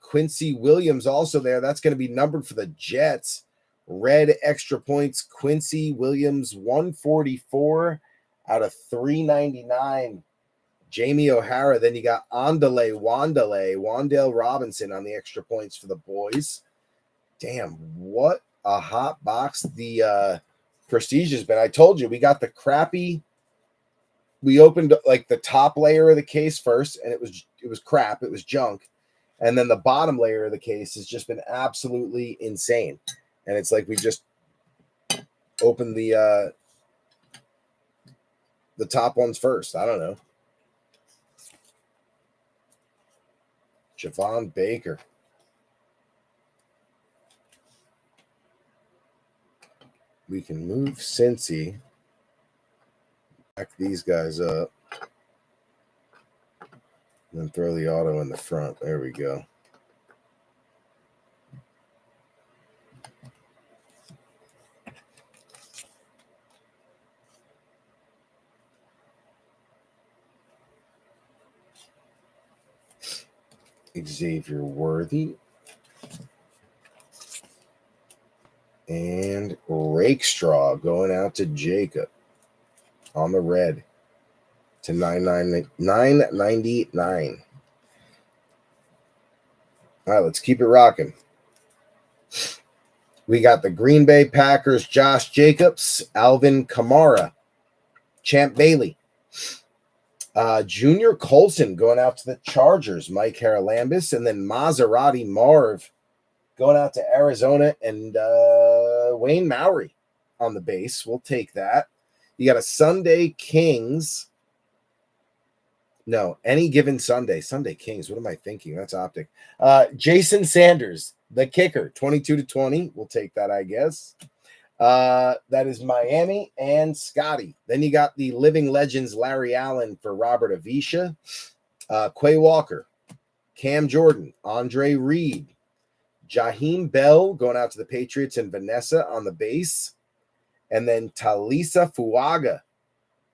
S1: Quincy Williams also there. That's going to be numbered for the Jets. Red Extra Points. Quincy Williams 144 out of 399. Jamie O'Hara. Then you got Wandale Robinson on the extra points for the boys. Damn, what a hot box the Prestige has been. I told you, we got the crappy. We opened like the top layer of the case first, and it was crap. It was junk. And then the bottom layer of the case has just been absolutely insane. And it's like we just opened the top ones first. I don't know. Javon Baker. We can move Cincy. Back these guys up. And then throw the auto in the front. There we go. Xavier Worthy. And Rakestraw going out to Jacob on the red to 999. All right, let's keep it rocking. We got the Green Bay Packers, Josh Jacobs, Alvin Kamara, Champ Bailey, Junior Colson going out to the Chargers, Mike Haralambis, and then Maserati Marv going out to Arizona, and Wayne Mowry on the base. We'll take that. You got a Sunday Kings. No, any given Sunday. Sunday Kings. What am I thinking? That's Optic. Jason Sanders, the kicker, 22/20. We'll take that, I guess. That is Miami and Scotty. Then you got the Living Legends Larry Allen for Robert Avisha, Quay Walker, Cam Jordan, Andre Reed, Jaheim Bell going out to the Patriots, and Vanessa on the base. And then Talisa Fuaga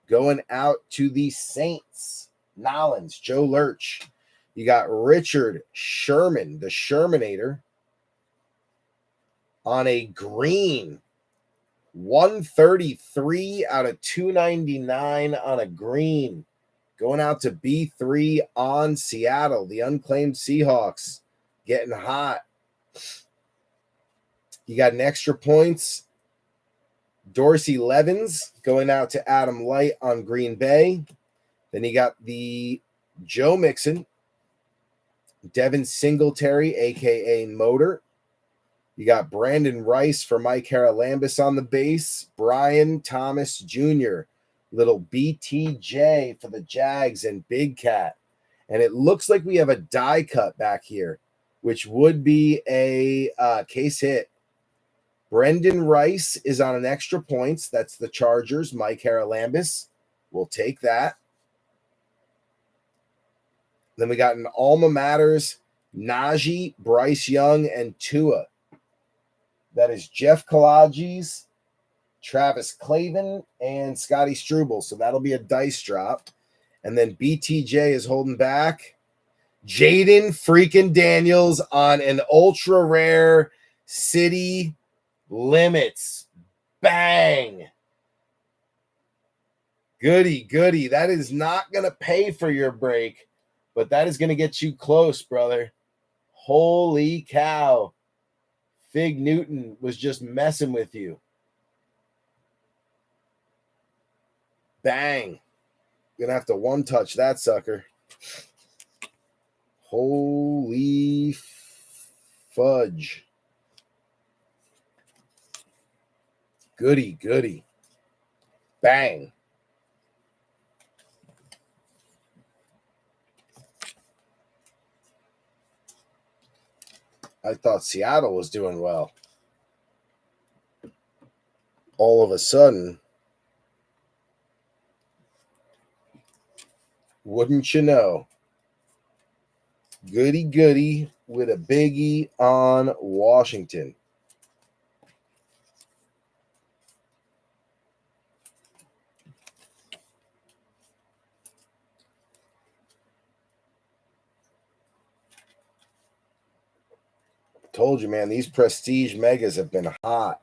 S1: going out to the Saints. Nolans, Joe Lurch. You got Richard Sherman, the Shermanator, on a green. 133 out of 299 on a green. Going out to B3 on Seattle. The unclaimed Seahawks getting hot. You got an extra points. Dorsey Levens going out to Adam Light on Green Bay. Then you got the Joe Mixon, Devin Singletary, a.k.a. Motor. You got Brandon Rice for Mike Haralambis on the base. Brian Thomas Jr., little BTJ for the Jags, and Big Cat. And it looks like we have a die cut back here, which would be a case hit. Brendan Rice is on an extra points. That's the Chargers, Mike Haralambis. We'll take that. Then we got an Alma Matters, Najee, Bryce Young, and Tua. That is Jeff Kalaji's, Travis Clavin, and Scotty Struble. So that'll be a dice drop. And then BTJ is holding back. Jaden freaking Daniels on an ultra rare City Limits. Bang. Goody, goody. That is not going to pay for your break, but that is going to get you close, brother. Holy cow. Fig Newton was just messing with you. Bang. Gonna have to one-touch that sucker. Holy fudge. Goody, goody. Bang. I thought Seattle was doing well. All of a sudden, wouldn't you know? Goody, goody with a biggie on Washington. Told you, man, these prestige megas have been hot.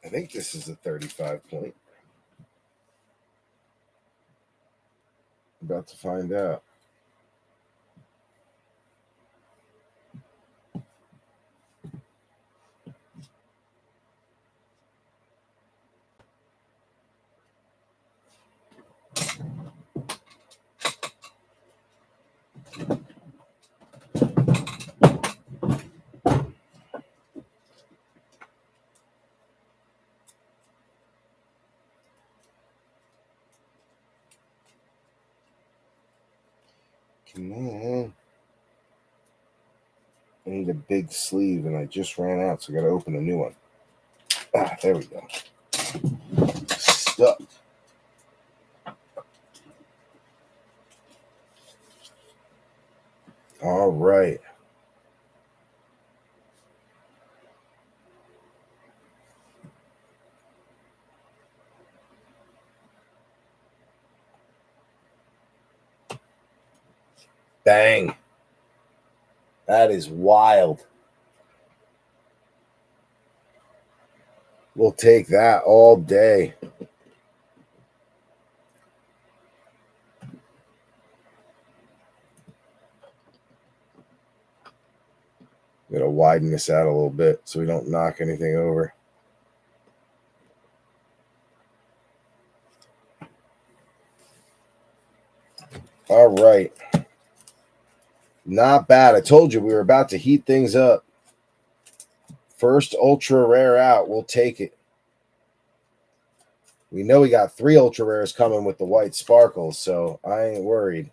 S1: I think this is a 35 point. About to find out. Come on. I need a big sleeve, and I just ran out, so I got to open a new one. Ah, there we go. Stuck. All right. Bang. That is wild. We'll take that all day. I'm going to widen this out a little bit so we don't knock anything over. All right. Not bad. I told you we were about to heat things up. First ultra rare out. We'll take it. We know we got 3 ultra rares coming with the white sparkles, so I ain't worried.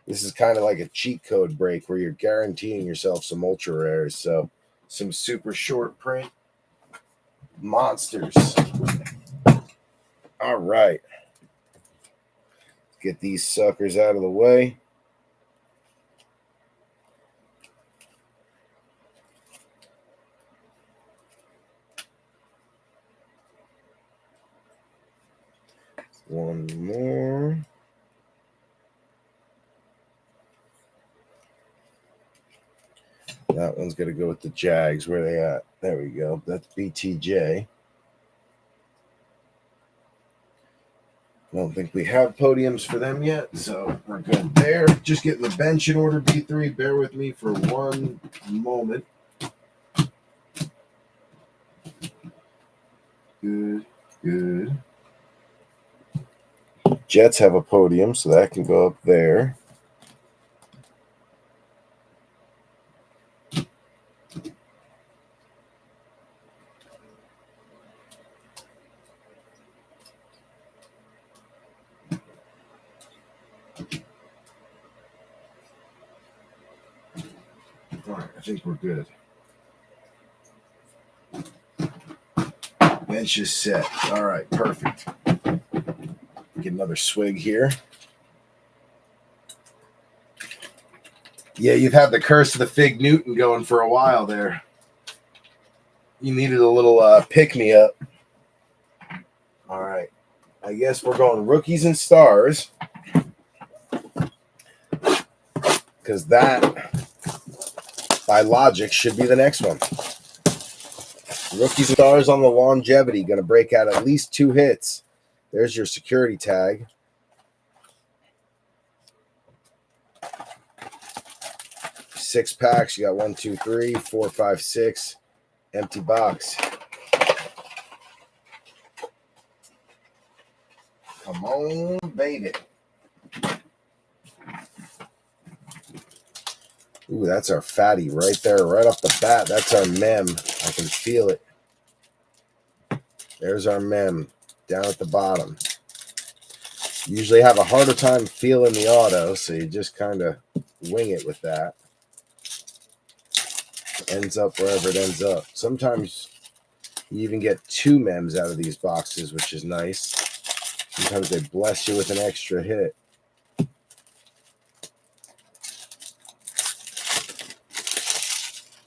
S1: This is kind of like a cheat code break where you're guaranteeing yourself some ultra rares. So some super short print monsters. All right. Get these suckers out of the way. One more. That one's going to go with the Jags. Where are they at? There we go. That's BTJ. I don't think we have podiums for them yet, so we're good there. Just getting the bench in order, B3. Bear with me for one moment. Good, good. Jets have a podium, so that can go up there. All right, I think we're good. Bench is set. All right, perfect. Get another swig here. Yeah, you've had the curse of the Fig Newton going for a while there. You needed a little pick-me-up. All right. I guess we're going rookies and stars. Because that, by logic, should be the next one. Rookies and stars on the longevity. Going to break out at least 2 hits. There's your security tag. Six packs. You got 1, 2, 3, 4, 5, 6. Empty box. Come on, baby. Ooh, that's our fatty right there, right off the bat. That's our mem. I can feel it. There's our mem down at the bottom. Usually have a harder time feeling the auto, so you just kind of wing it with that. Ends up wherever it ends up. Sometimes you even get 2 mems out of these boxes, which is nice. Sometimes they bless you with an extra hit.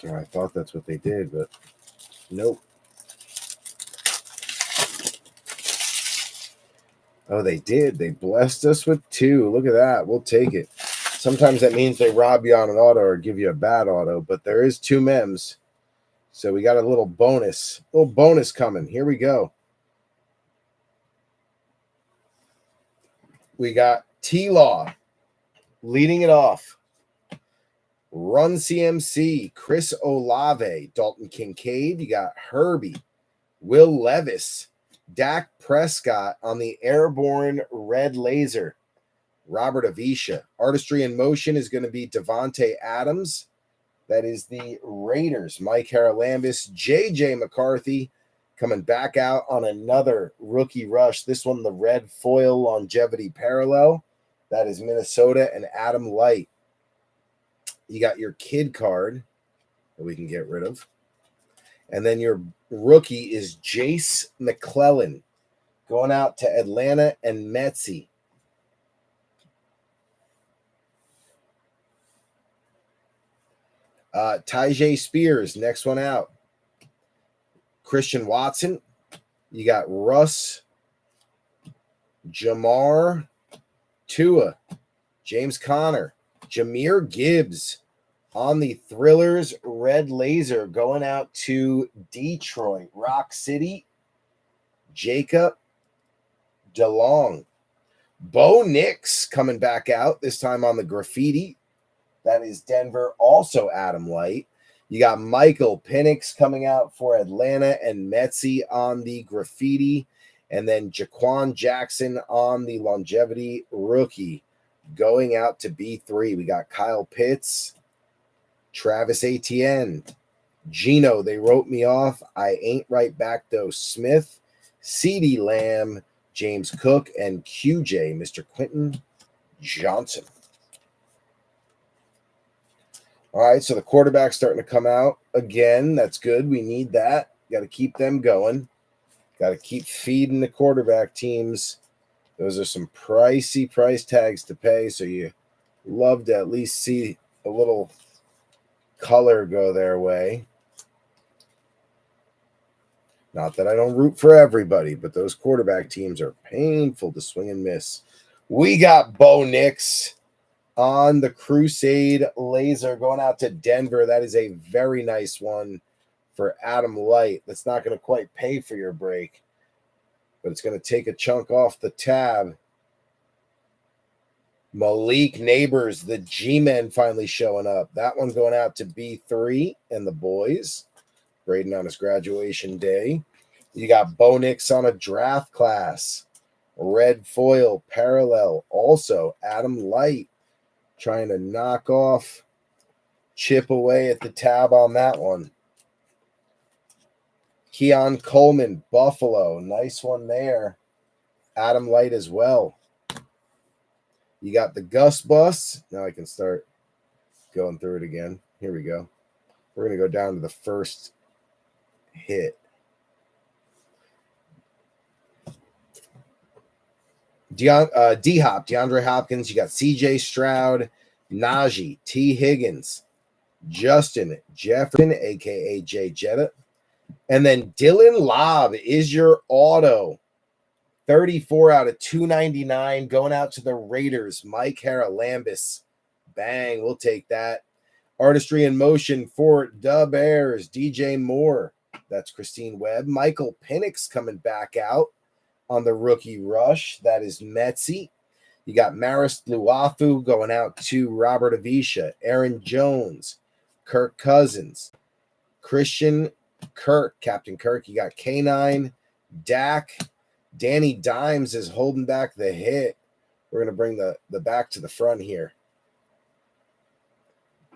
S1: Oh, I thought that's what they did, but nope. Oh, they did. They blessed us with 2. Look at that. We'll take it. Sometimes that means they rob you on an auto or give you a bad auto, but there is 2 mems. So we got a little bonus coming. Here we go. We got T-Law leading it off. Run CMC, Chris Olave, Dalton Kincaid. You got Herbie, Will Levis, Dak Prescott on the airborne red laser. Robert Avisha. Artistry in motion is going to be Devontae Adams. That is the Raiders. Mike Haralambis, J.J. McCarthy coming back out on another rookie rush. This one, the red foil longevity parallel. That is Minnesota and Adam Light. You got your kid card that we can get rid of. And then your rookie is Jace McClellan going out to Atlanta and Metsy. Tyjae Spears, next one out. Christian Watson. You got Russ, Jamar, Tua, James Conner, Jahmyr Gibbs on the Thrillers Red Laser going out to Detroit. Rock City, Jacob DeLong. Bo Nix coming back out, this time on the graffiti. That is Denver, also Adam Light. You got Michael Penix coming out for Atlanta and Metsy on the graffiti. And then Jaquan Jackson on the longevity rookie going out to B3. We got Kyle Pitts, Travis Etienne, Gino, they wrote me off. I ain't right back though. Smith, CeeDee Lamb, James Cook, and QJ, Mr. Quentin Johnson. All right, so the quarterback's starting to come out again. That's good. We need that. Got to keep them going. Got to keep feeding the quarterback teams. Those are some pricey price tags to pay, so you love to at least see a little color go their way. Not that I don't root for everybody, but those quarterback teams are painful to swing and miss. We got Bo Nix on the Crusade Laser going out to Denver. That is a very nice one for Adam Light. That's not going to quite pay for your break, but it's going to take a chunk off the tab. Malik Neighbors, the G-Men finally showing up. That one going out to B3 and the boys. Braden on his graduation day. You got Bo Nix on a draft class. Red foil parallel. Also, Adam Light trying to knock off, chip away at the tab on that one. Keon Coleman, Buffalo. Nice one there. Adam Light as well. You got the Gus Bus. Now I can start going through it again. Here we go. We're going to go down to the first hit. D-Hop, DeAndre Hopkins. You got CJ Stroud, Najee, T. Higgins, Justin Jefferson, a.k.a. Jay Jetta. And then Dylan Lobb is your auto. 34 out of 299 going out to the Raiders. Mike Haralambis. Bang, we'll take that. Artistry in motion for the Bears. DJ Moore. That's Christine Webb. Michael Penix coming back out on the rookie rush. That is Metsy. You got Maris Luafu going out to Robert Avisha. Aaron Jones. Kirk Cousins. Christian Kirk. Captain Kirk. You got K9. Dak. Danny Dimes is holding back the hit. We're going to bring the back to the front here.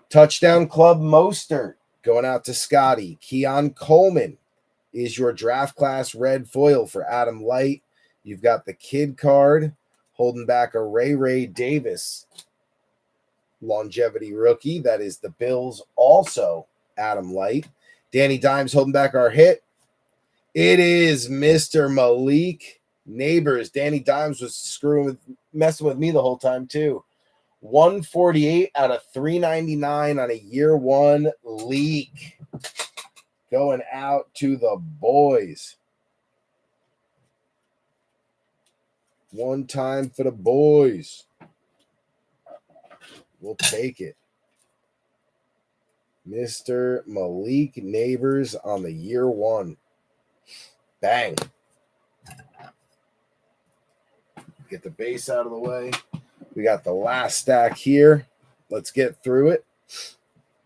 S1: Touchdown Club Mostert going out to Scotty. Keon Coleman is your draft class red foil for Adam Light. You've got the kid card holding back a Ray Davis longevity rookie. That is the Bills, also Adam Light. Danny Dimes holding back our hit. It is Mr. Malik Neighbors. Danny Dimes was messing with me the whole time too. 148 out of 399 on a year one leak. Going out to the boys. One time for the boys. We'll take it. Mr. Malik Neighbors on the year one. Bang. Get the base out of the way. We got the last stack here. Let's get through it.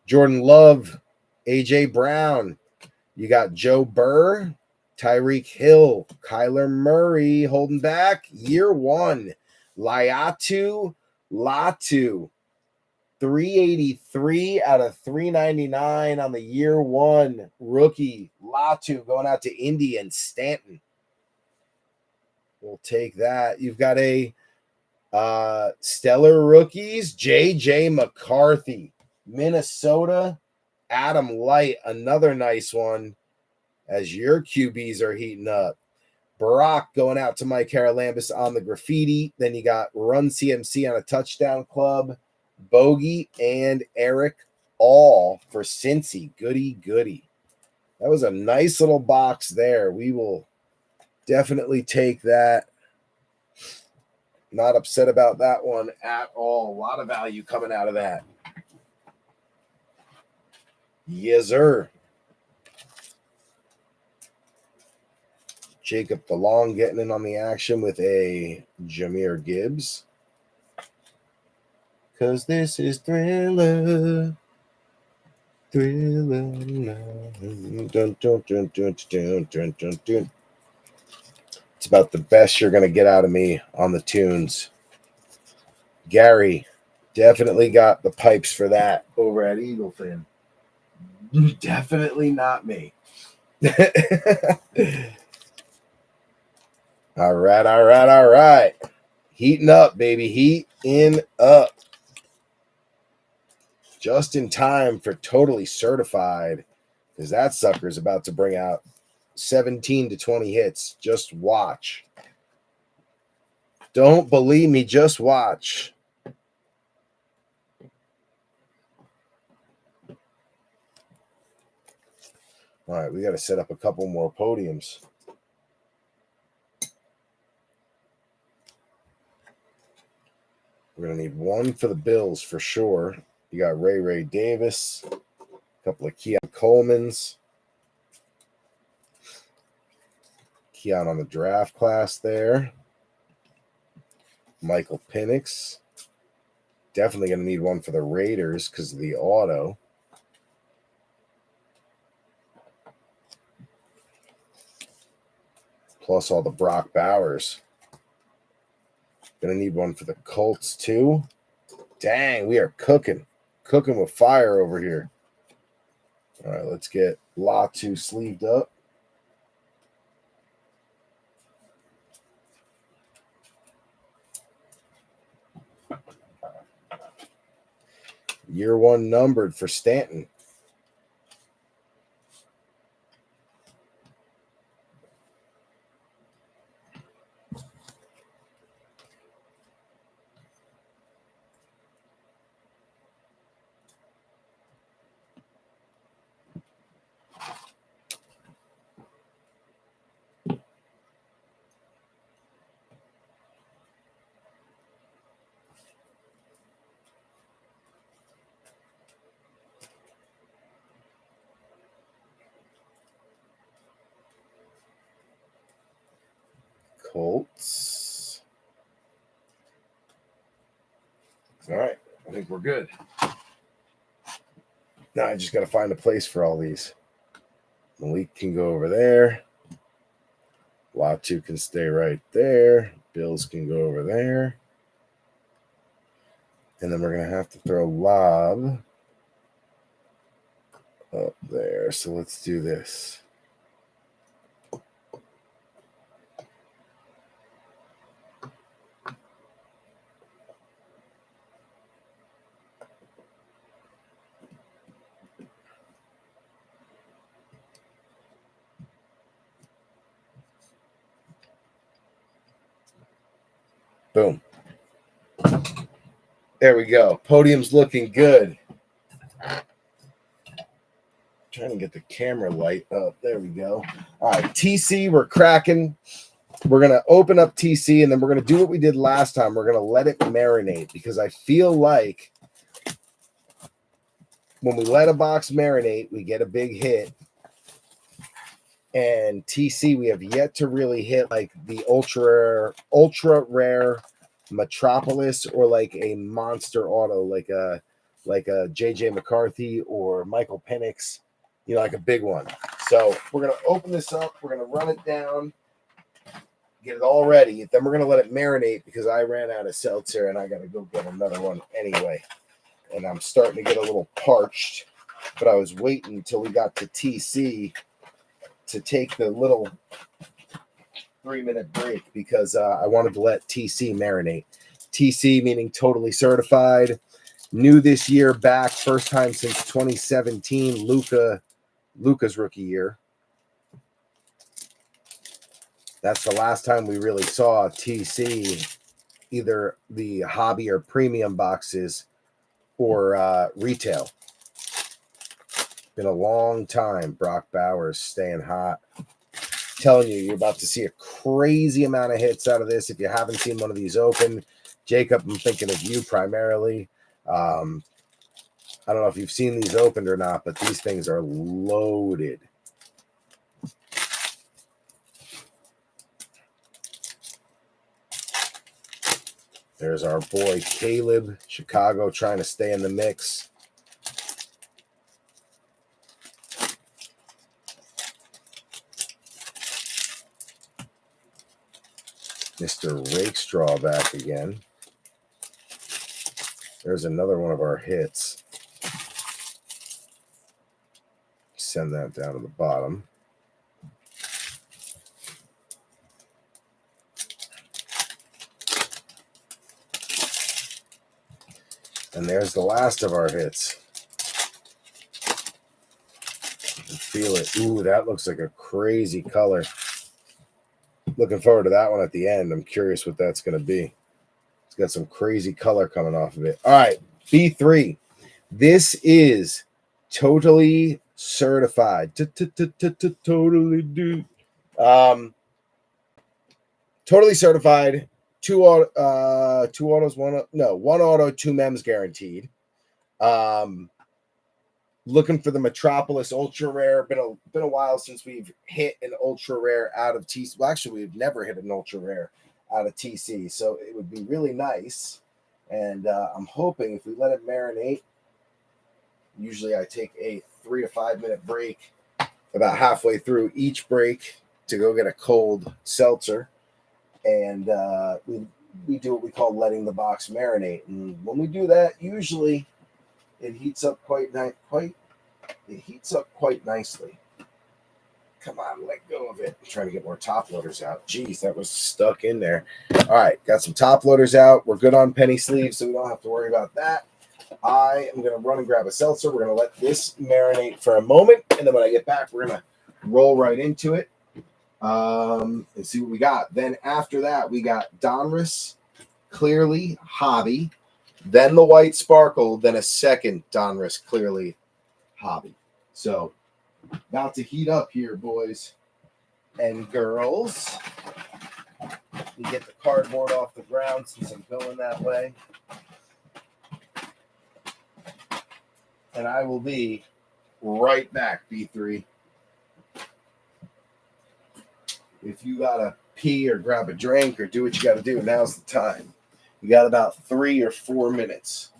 S1: Jordan Love, AJ Brown. You got Joe Burr, Tyreek Hill, Kyler Murray holding back. Year one. Latu. 383 out of 399 on the year one. Rookie. Latu going out to Indy and Stanton. We'll take that. You've got a Stellar Rookies, J.J. McCarthy. Minnesota, Adam Light, another nice one as your QBs are heating up. Barack going out to Mike Haralambis on the graffiti. Then you got Run CMC on a touchdown club. Bogey and Eric all for Cincy. Goody, goody. That was a nice little box there. We will definitely take that. Not upset about that one at all. A lot of value coming out of that. Yes, sir. Jacob DeLong getting in on the action with a Jahmyr Gibbs. Because this is Thriller. Thriller. Dun, dun, dun, dun, dun, dun, dun, dun. It's about the best you're going to get out of me on the tunes. Gary definitely got the pipes for that over at Eaglefin. Definitely not me. All right. Heating up, baby. Heating up. Just in time for Totally Certified, because that sucker's about to bring out 17 to 20 hits. Just watch. Don't believe me, just watch. All right, we got to set up a couple more podiums. We're going to need one for the Bills for sure. You got Ray Davis, a couple of Keon Colemans. Keon on the draft class there. Michael Penix. Definitely going to need one for the Raiders because of the auto. Plus all the Brock Bowers. Going to need one for the Colts too. Dang, we are cooking. Cooking with fire over here. All right, let's get Latu sleeved up. Year one numbered for Stanton. Colts. All right, I think we're good. Now I just got to find a place for all these. Malik can go over there. Latu can stay right there. Bills can go over there. And then we're going to have to throw Lob up there. So let's do this. Boom. There we go. Podium's looking good. Trying to get the camera light up. There we go. All right, TC, we're cracking. We're going to open up TC, and then we're going to do what we did last time. We're going to let it marinate because I feel like when we let a box marinate, we get a big hit. And TC, we have yet to really hit like the ultra rare Metropolis or like a monster auto, like a JJ McCarthy or Michael Penix, you know, like a big one. So we're gonna open this up, we're gonna run it down, get it all ready. Then we're gonna let it marinate because I ran out of seltzer and I gotta go get another one anyway. And I'm starting to get a little parched, but I was waiting until we got to TC to take the little 3-minute break because I wanted to let TC marinate. TC meaning totally certified. New this year back, first time since 2017, Luka's rookie year. That's the last time we really saw TC, either the hobby or premium boxes or retail. Been a long time. Brock Bowers staying hot. Telling you, you're about to see a crazy amount of hits out of this. If you haven't seen one of these open, Jacob, I'm thinking of you primarily. I don't know if you've seen these opened or not, but these things are loaded. There's our boy Caleb, Chicago, trying to stay in the mix. Mr. Rakestraw back again. There's another one of our hits. Send that down to the bottom. And there's the last of our hits. You can feel it. Ooh, that looks like a crazy color. Looking forward to that one at the end. I'm curious what that's going to be. It's got some crazy color coming off of it. All right, B3. This is totally certified. Totally, dude. Totally certified. Two autos, one auto, two mems guaranteed. Looking for the Metropolis Ultra Rare. Been a while since we've hit an Ultra Rare out of TC. Well, actually, we've never hit an Ultra Rare out of TC, so it would be really nice. And I'm hoping if we let it marinate, usually I take a 3 to 5 minute break about halfway through each break to go get a cold seltzer. And we do what we call letting the box marinate. And when we do that, usually it heats up quite nicely. Come on, let go of it. I'm trying to get more top loaders out. Jeez, that was stuck in there. All right, got some top loaders out. We're good on penny sleeves, so we don't have to worry about that. I am going to run and grab a seltzer. We're going to let this marinate for a moment, and then when I get back, we're going to roll right into it and see what we got. Then after that, we got Donruss, Clearly, Hobby, then the White Sparkle, then a second Donruss, Clearly, Hobby. So, about to heat up here, boys and girls. We get the cardboard off the ground since I'm going that way. And I will be right back, B3. If you got to pee or grab a drink or do what you got to do, now's the time. You got about 3 or 4 minutes.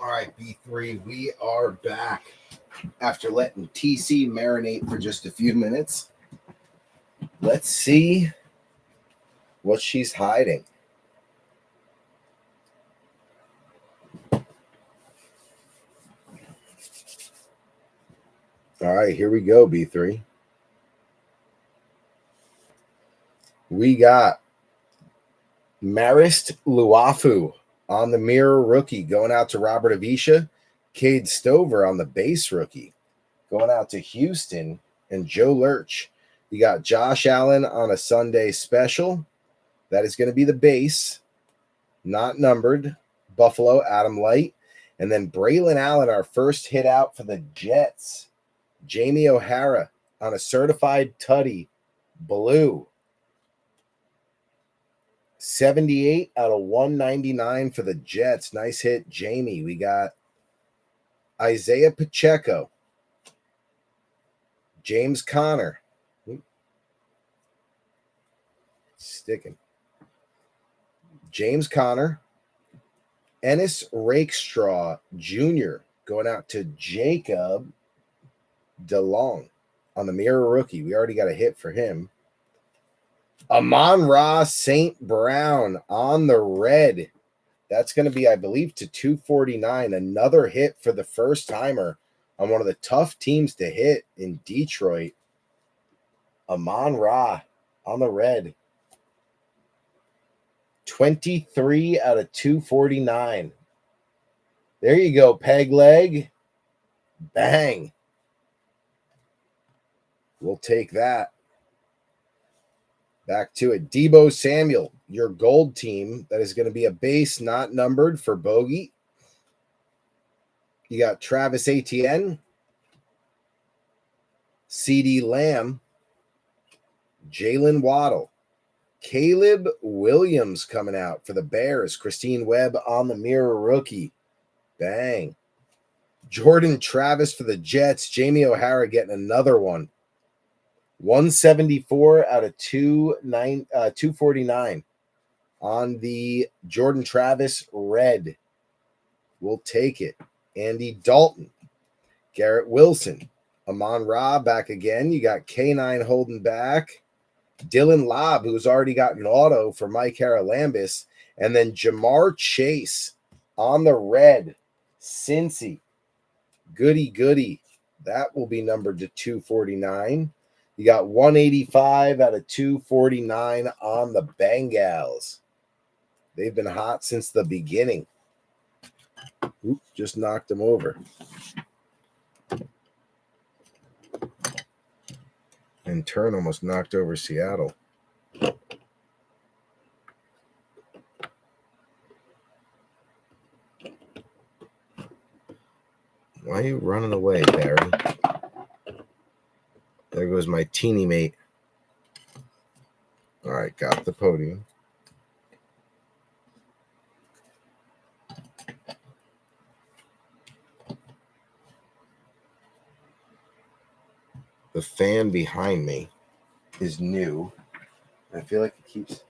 S1: All right, B3, we are back after letting TC marinate for just a few minutes. Let's see what she's hiding. All right, here we go, B3. We got Marist Luafu on the mirror rookie, going out to Robert Avisha. Cade Stover on the base rookie, going out to Houston and Joe Lurch. You got Josh Allen on a Sunday special. That is going to be the base, not numbered. Buffalo, Adam Light. And then Braylon Allen, our first hit out for the Jets. Jamie O'Hara on a certified tutty, blue. 78 out of 199 for the Jets. Nice hit, Jamie. We got Isaiah Pacheco. James Conner. Sticking. James Conner. Ennis Rakestraw Jr. going out to Jacob DeLong on the mirror rookie. We already got a hit for him. Amon-Ra St. Brown on the red. That's going to be, I believe, to 249. Another hit for the first timer on one of the tough teams to hit in Detroit. Amon-Ra on the red. 23 out of 249. There you go, peg leg. Bang. We'll take that. Back to it. Debo Samuel, your gold team. That is going to be a base not numbered for Bogey. You got Travis Etienne, CeeDee Lamb, Jalen Waddle, Caleb Williams coming out for the Bears. Christine Webb on the mirror rookie. Bang. Jordan Travis for the Jets. Jamie O'Hara getting another one. 174 out of 249 on the Jordan Travis red. We'll take it. Andy Dalton, Garrett Wilson, Amon-Ra back again. You got K9 holding back. Dylan Lobb, who's already got an auto for Mike Haralambis. And then Jamar Chase on the red. Cincy. Goody. That will be numbered to 249. You got 185 out of 249 on the Bengals. They've been hot since the beginning. Oop, just knocked them over. In turn, almost knocked over Seattle. Why are you running away, Barry? There goes my teeny mate. All right, got the podium. The fan behind me is new. I feel like it keeps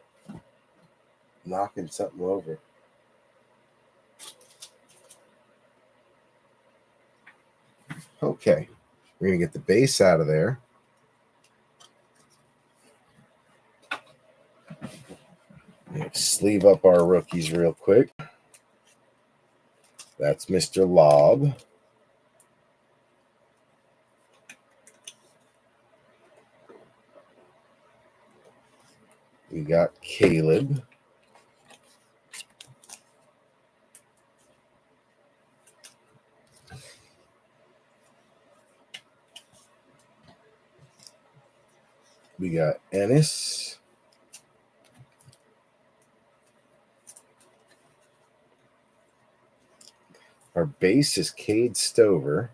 S1: knocking something over. Okay, we're going to get the base out of there. Sleeve up our rookies real quick. That's Mr. Lobb. We got Caleb. We got Ennis. Our base is Cade Stover.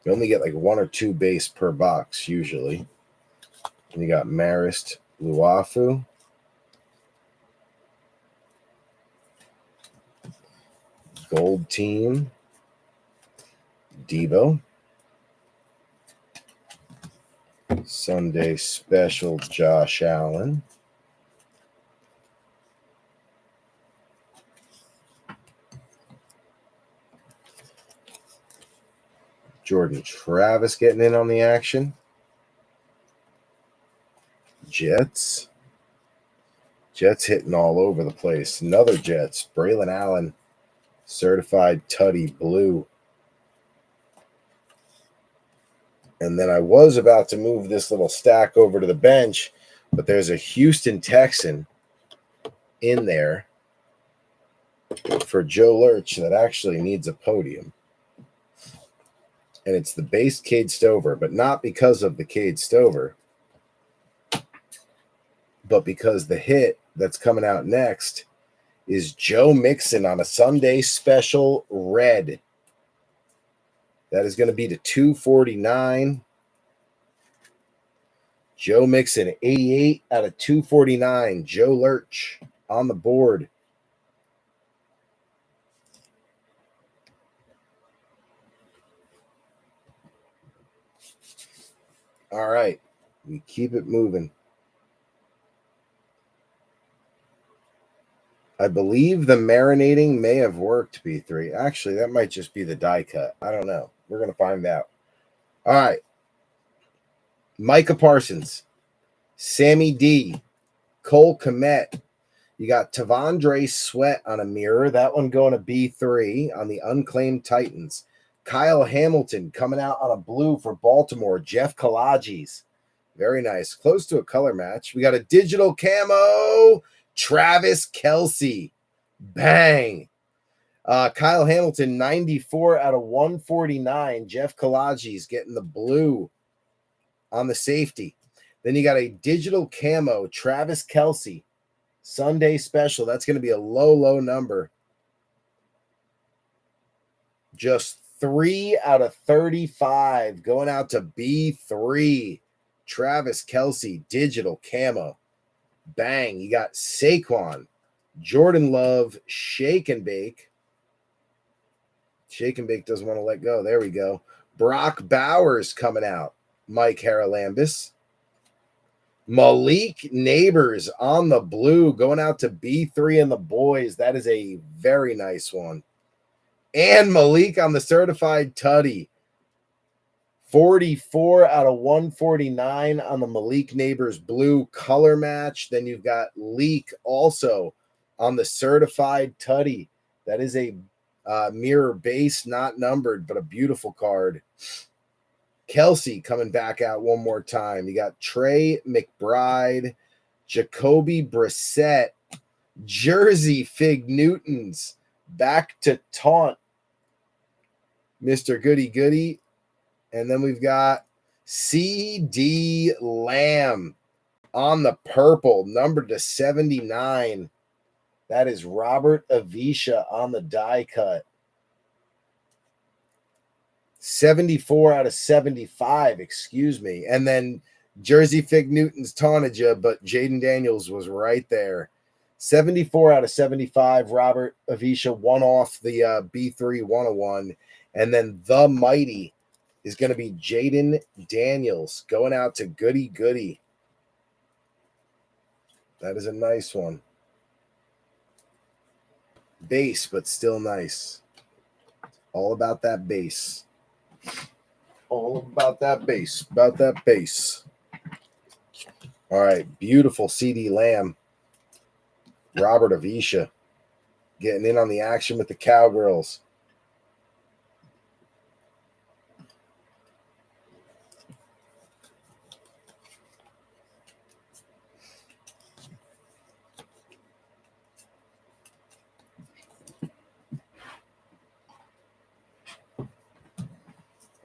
S1: You only get like one or two base per box usually. And you got Marist Luafu. Gold team. Debo. Sunday special Josh Allen. Jordan Travis getting in on the action. Jets. Jets hitting all over the place. Another Jets. Braylon Allen, certified Tutty blue. And then I was about to move this little stack over to the bench, but there's a Houston Texan in there for Joe Lurch that actually needs a podium. And it's the base Cade Stover, but not because of the Cade Stover, but because the hit that's coming out next is Joe Mixon on a Sunday special red. That is going to be to 249. Joe Mixon, 88 out of 249. Joe Lurch on the board. All right. We keep it moving. I believe the marinating may have worked, B3. Actually, that might just be the die cut. I don't know. We're going to find out. All right. Micah Parsons, Sammy D, Cole Kmet. You got Tavondre Sweat on a mirror. That one going to B3 on the Unclaimed Titans. Kyle Hamilton coming out on a blue for Baltimore. Jeff Kalaji's. Very nice. Close to a color match. We got a digital camo. Travis Kelce. Bang. Kyle Hamilton, 94 out of 149. Jeff Kalaji's getting the blue on the safety. Then you got a digital camo. Travis Kelce. Sunday special. That's going to be a low number. Just 3 out of 35 going out to B3. Travis Kelce, digital camo. Bang. You got Saquon, Jordan Love, Shake and Bake. Shake and Bake doesn't want to let go. There we go. Brock Bowers coming out. Mike Haralambis. Malik Neighbors on the blue going out to B3 and the boys. That is a very nice one. And Malik on the certified Tutty. 44 out of 149 on the Malik Neighbors blue color match. Then you've got Leak also on the certified Tutty. That is a mirror base, not numbered, but a beautiful card. Kelsey coming back out one more time. You got Trey McBride, Jacoby Brissett, Jersey Fig Newtons, back to taunt, Mr. Goody Goody. And then we've got C.D. Lamb on the purple, numbered to 79. That is Robert Avisha on the die cut. 74 out of 75, excuse me. And then Jersey Fig Newton's taunted you, but Jaden Daniels was right there. 74 out of 75, Robert Avisha, one off the B3 101. And then the mighty is going to be Jaden Daniels going out to Goody Goody. That is a nice one. Base, but still nice. All about that base. All about that base. About that base. All right. Beautiful CD Lamb. Robert Avisha getting in on the action with the Cowgirls.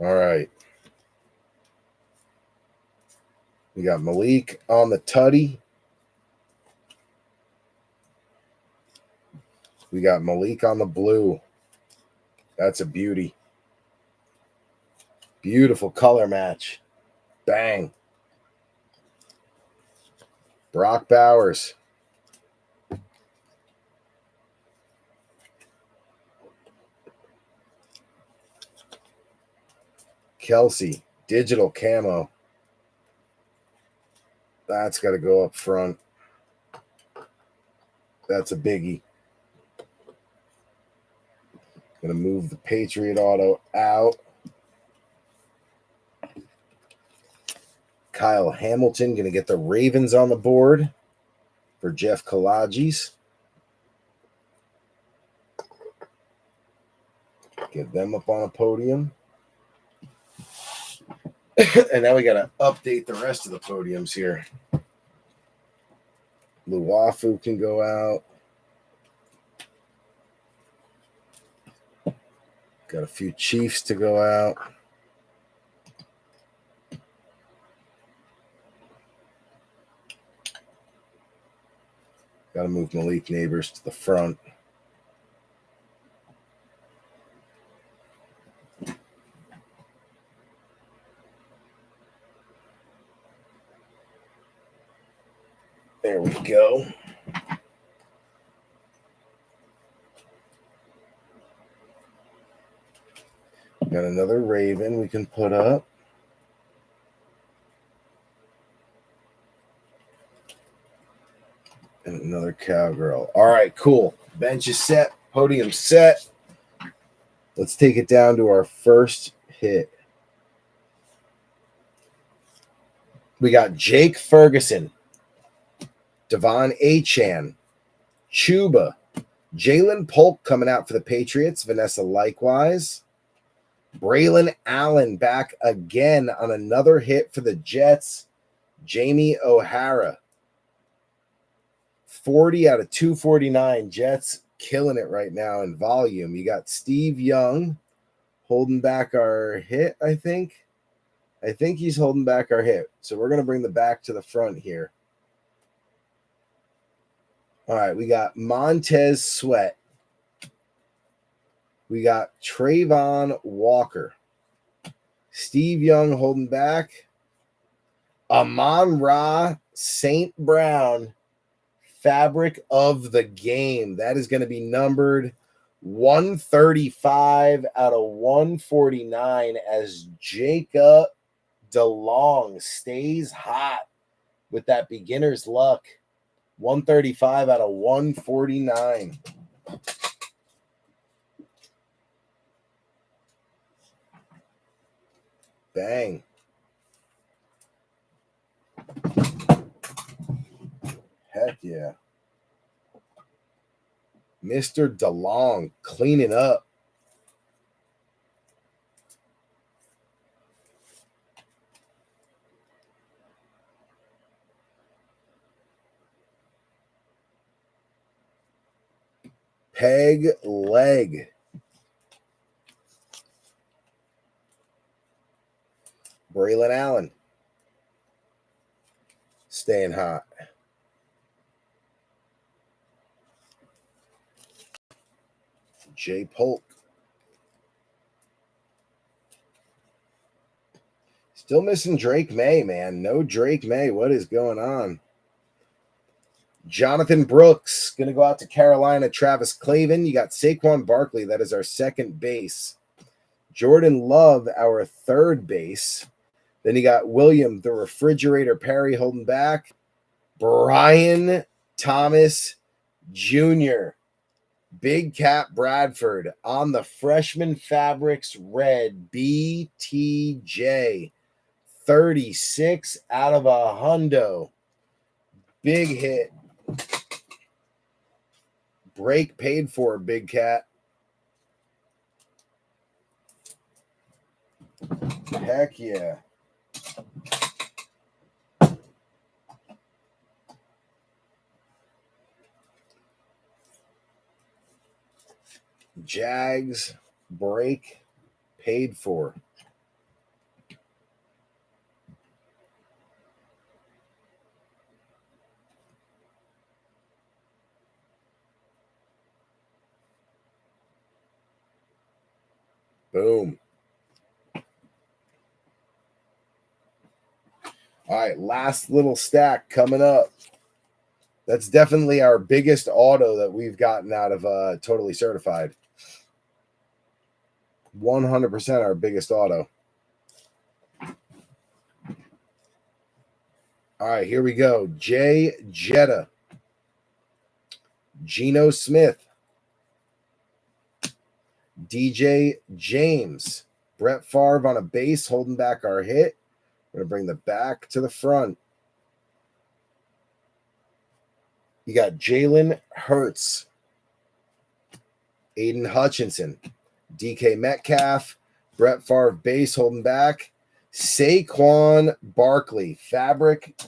S1: All right. We got Malik on the Tutty. We got Malik on the blue. That's a beauty. Beautiful color match. Bang. Brock Bowers. Kelsey, digital camo. That's got to go up front. That's a biggie. Going to move the Patriot auto out. Kyle Hamilton going to get the Ravens on the board for Jeff Kalaji's. Get them up on a podium. And now we got to update the rest of the podiums here. Luafu can go out. Got a few Chiefs to go out. Got to move Malik Neighbors to the front. There we go. Got another Raven we can put up. And another Cowgirl. All right, cool. Bench is set. Podium set. Let's take it down to our first hit. We got Jake Ferguson, Devon Achane, Chuba, Jalen Polk coming out for the Patriots. Vanessa likewise. Braylon Allen back again on another hit for the Jets. Jamie O'Hara. 40 out of 249. Jets killing it right now in volume. You got Steve Young holding back our hit, I think. I think he's holding back our hit. So we're going to bring the back to the front here. All right, we got Montez Sweat. We got Trayvon Walker. Steve Young holding back. Amon-Ra St. Brown, fabric of the game. That is going to be numbered 135 out of 149 as Jacob DeLong stays hot with that beginner's luck. 135 out of 149. Bang. Heck yeah. Mr. DeLong cleaning up. Peg leg. Braylon Allen. Staying hot. Jay Polk. Still missing Drake May, man. No Drake May. What is going on? Jonathan Brooks going to go out to Carolina. Travis Clavin. You got Saquon Barkley. That is our second base. Jordan Love, our third base. Then you got William, the Refrigerator Perry, holding back. Brian Thomas Jr. Big Cat Bradford on the Freshman Fabrics Red BTJ. 36 out of 100. Big hit. Break paid for, Big Cat. Heck yeah. Jags break paid for. Boom. All right, last little stack coming up. That's definitely our biggest auto that we've gotten out of Totally Certified. 100% our biggest auto. All right, here we go. Jay Jetta. Geno Smith. DJ James. Brett Favre on a base holding back our hit. We're going to bring the back to the front. You got Jalen Hurts, Aiden Hutchinson, DK Metcalf, Brett Favre base holding back, Saquon Barkley, fabric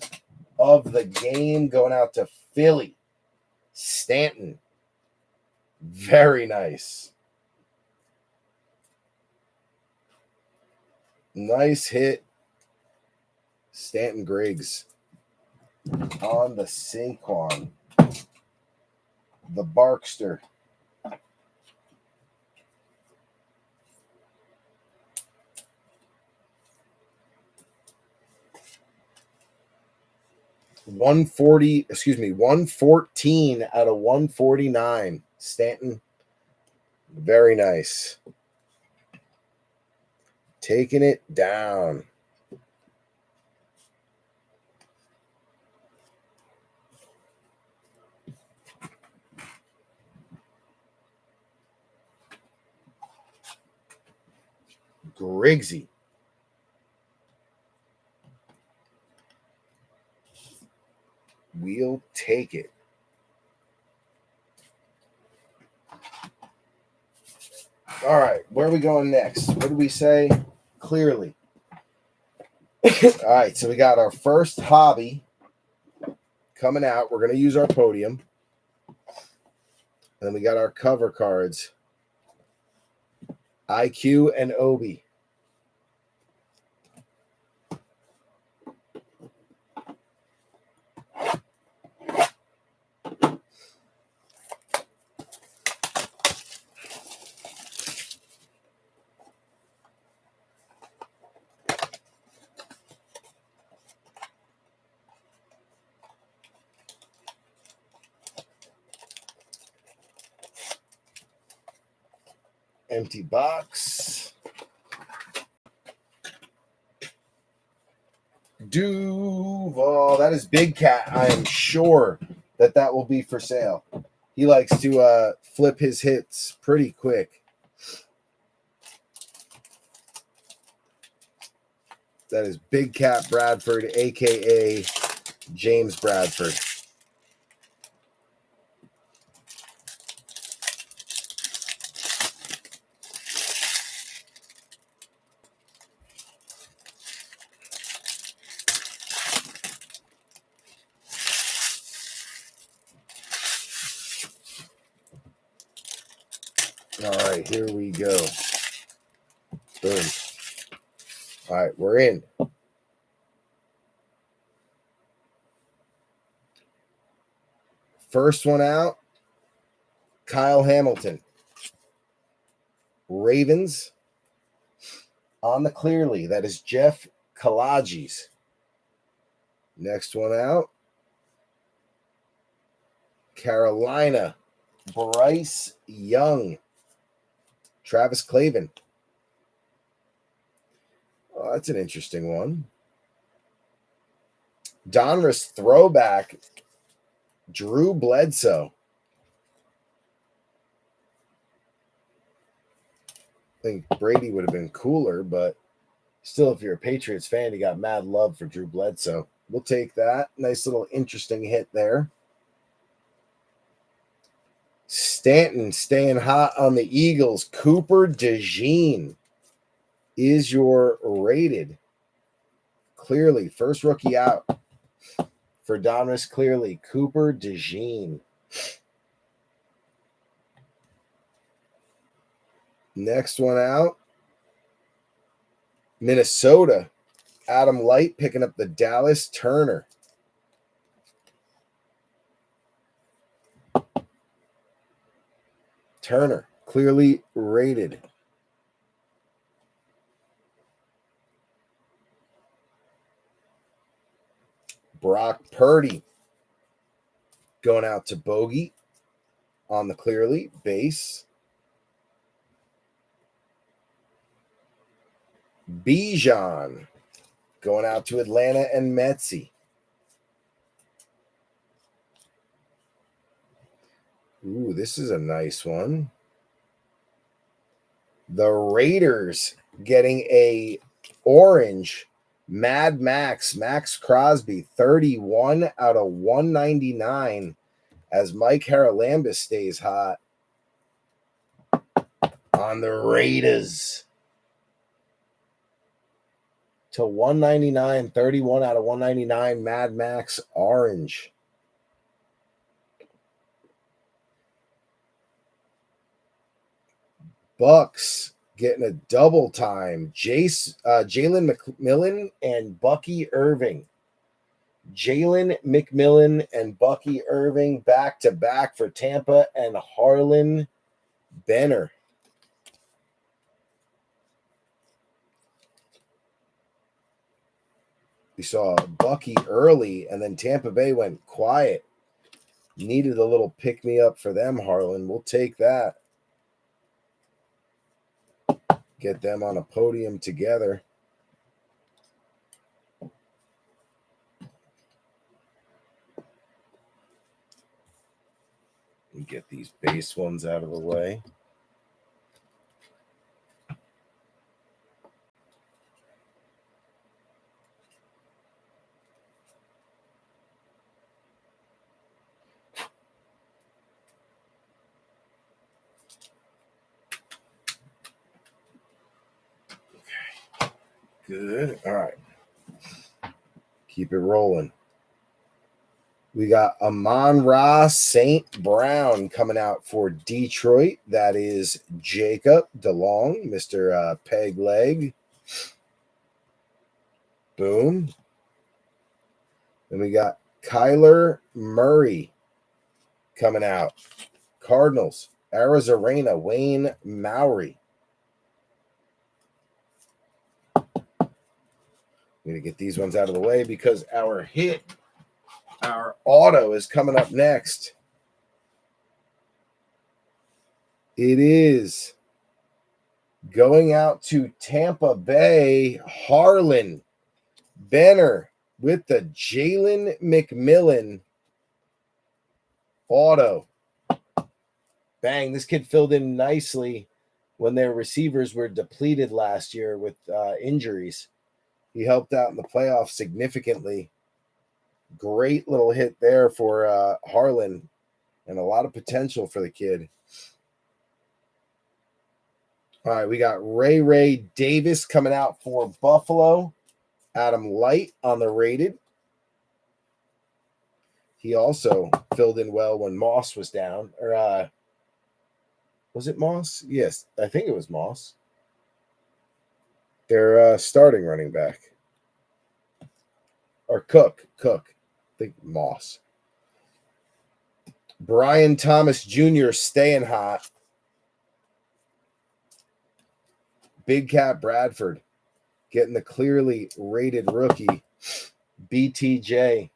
S1: of the game going out to Philly, Stanton. Very nice. Nice hit. Stanton Griggs on the Saquon. The Barkster. $114 out of 149. Stanton. Very nice. Taking it down. Griggsy. We'll take it. All right, where are we going next? What did we say? Clearly. All right, so we got our first hobby coming out. We're going to use our podium. And then we got our cover cards. IQ and Obi. Empty box. Duval. That is Big Cat. I am sure that will be for sale. He likes to flip his hits pretty quick. That is Big Cat Bradford, a.k.a. James Bradford. All right, here we go. Boom. All right, we're in. First one out, Kyle Hamilton. Ravens on the Clearly. That is Jeff Kalaji's. Next one out, Carolina. Bryce Young. Travis Clavin. Oh, that's an interesting one. Donruss throwback. Drew Bledsoe. I think Brady would have been cooler, but still, if you're a Patriots fan, you got mad love for Drew Bledsoe. We'll take that. Nice little interesting hit there. Stanton staying hot on the Eagles. Cooper DeJean is your rated. Clearly, first rookie out for Donruss. Clearly, Cooper DeJean. Next one out, Minnesota. Adam Light picking up the Dallas Turner. Turner, clearly rated. Brock Purdy going out to Bogey on the Clearly base. Bijan going out to Atlanta and Metzi. Ooh, this is a nice one. The Raiders getting a orange Mad Max, Max Crosby, 31 out of 199 as Mike Haralambous stays hot on the Raiders. To 199, 31 out of 199, Mad Max Orange. Bucks getting a double time. Jalen McMillan and Bucky Irving. Jalen McMillan and Bucky Irving back to back for Tampa and Harlan Benner. We saw Bucky early, and then Tampa Bay went quiet. Needed a little pick-me-up for them, Harlan. We'll take that. Get them on a podium together. And get these base ones out of the way. Good. All right. Keep it rolling. We got Amon-Ra St. Brown coming out for Detroit. That is Jacob DeLong, Mr. Peg Leg. Boom. Then we got Kyler Murray coming out. Cardinals. Arizona, Wayne Mowry. I'm going to get these ones out of the way because our auto is coming up next. It is going out to Tampa Bay, Harlan Benner with the Jalen McMillan auto. Bang, this kid filled in nicely when their receivers were depleted last year with injuries. He helped out in the playoffs significantly. Great little hit there for Harlan and a lot of potential for the kid. All right, we got Ray Davis coming out for Buffalo. Adam Light on the rated. He also filled in well when Moss was down. Or was it Moss? Yes, I think it was Moss. Their starting running back. Or Cook. I think Moss. Brian Thomas Jr. staying hot. Big Cat Bradford getting the clearly rated rookie. BTJ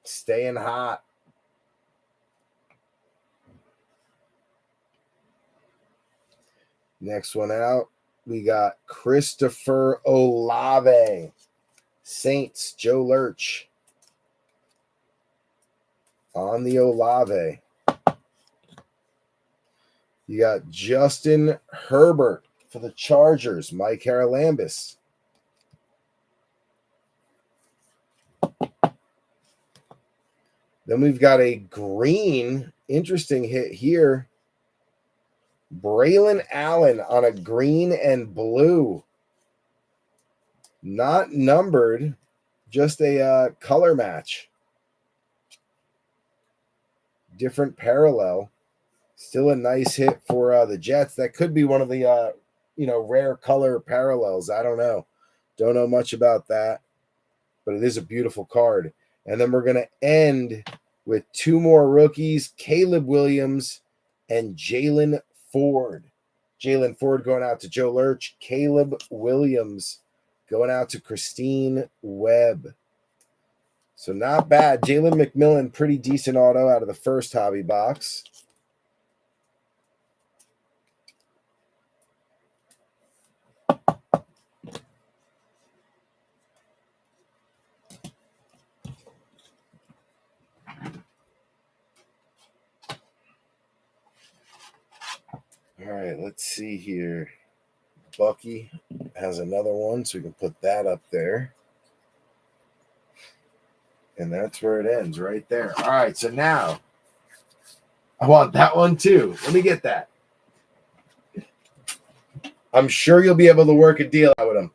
S1: staying hot. Next one out, we got Christopher Olave. Saints, Joe Lurch. On the Olave. You got Justin Herbert for the Chargers, Mike Haralambous. Then we've got a green, interesting hit here. Braylon Allen on a green and blue. Not numbered, just a color match. Different parallel. Still a nice hit for the Jets. That could be one of the rare color parallels. I don't know. Don't know much about that, but it is a beautiful card. And then we're going to end with two more rookies, Caleb Williams and Jalen Ford. Jalen Ford going out to Joe Lurch. Caleb Williams going out to Christine Webb. So not bad. Jalen McMillan, pretty decent auto out of the first hobby box. All right, let's see here. Bucky has another one, so we can put that up there. And that's where it ends, right there. All right, so now I want that one too. Let me get that. I'm sure you'll be able to work a deal out with them.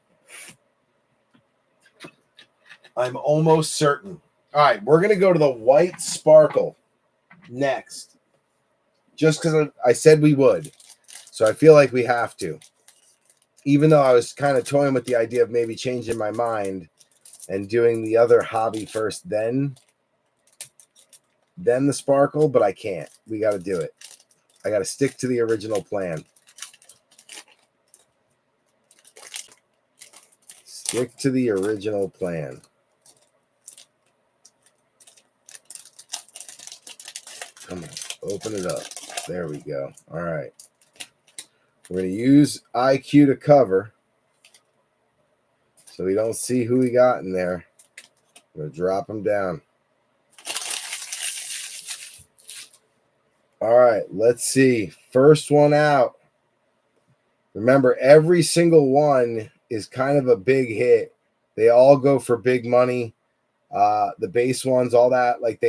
S1: I'm almost certain. All right, we're going to go to the white sparkle next. Just because I said we would. So I feel like we have to. Even though I was kind of toying with the idea of maybe changing my mind and doing the other hobby first, then the sparkle, but I can't. We got to do it. I got to stick to the original plan. Stick to the original plan. Come on, open it up. There we go. All right. We're going to use IQ to cover so we don't see who we got in there. I'm going to drop them down. All right, let's see. First one out. Remember, every single one is kind of a big hit. They all go for big money. The base ones, all that, like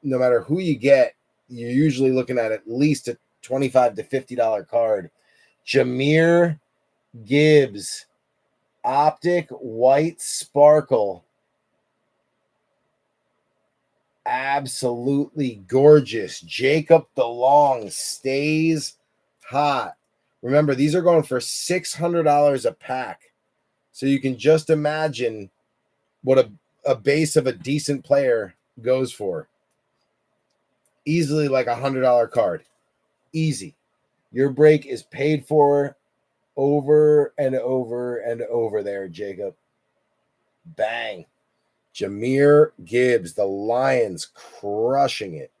S1: no matter who you get, you're usually looking at least a $25 to $50 card. Jahmyr Gibbs, Optic White Sparkle. Absolutely gorgeous. Jacob DeLong stays hot. Remember, these are going for $600 a pack. So you can just imagine what a base of a decent player goes for. Easily like $100 card. Easy. Your break is paid for over and over and over there, Jacob. Bang. Jahmyr Gibbs, the Lions crushing it.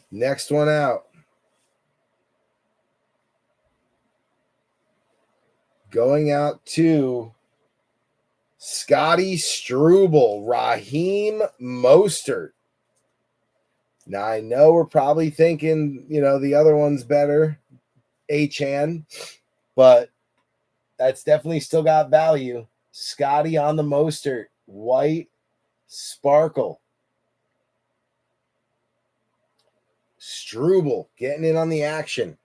S1: Next one out. Going out to Scotty Struble, Raheem Mostert. Now, I know we're probably thinking, the other one's better, Achan, but that's definitely still got value. Scotty on the Mostert, white sparkle. Struble getting in on the action.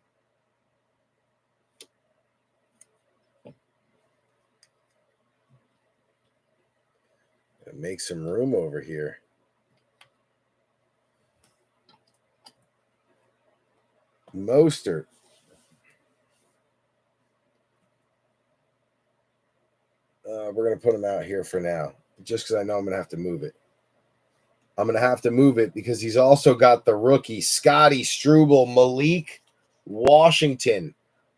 S1: Make some room over here. Mostert. We're going to put him out here for now, just because I know I'm going to have to move it. I'm going to have to move it because he's also got the rookie, Scotty Struble, Malik Washington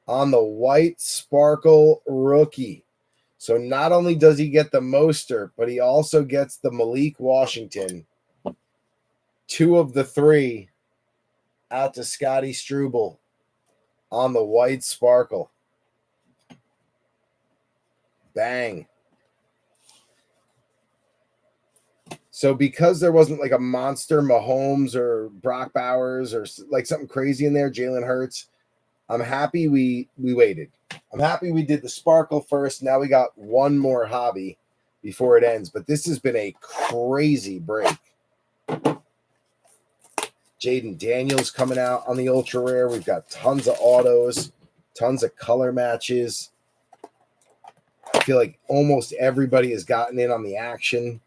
S1: on the white sparkle rookie. So not only does he get the Mostert, but he also gets the Malik Washington. 2 of the 3 out to Scotty Struble on the white sparkle. Bang. So because there wasn't like a monster Mahomes or Brock Bowers or like something crazy in there, Jalen Hurts, I'm happy we waited. I'm happy we did the sparkle first. Now we got one more hobby before it ends. But this has been a crazy break. Jaden Daniels coming out on the ultra rare. We've got tons of autos, tons of color matches. I feel like almost everybody has gotten in on the action.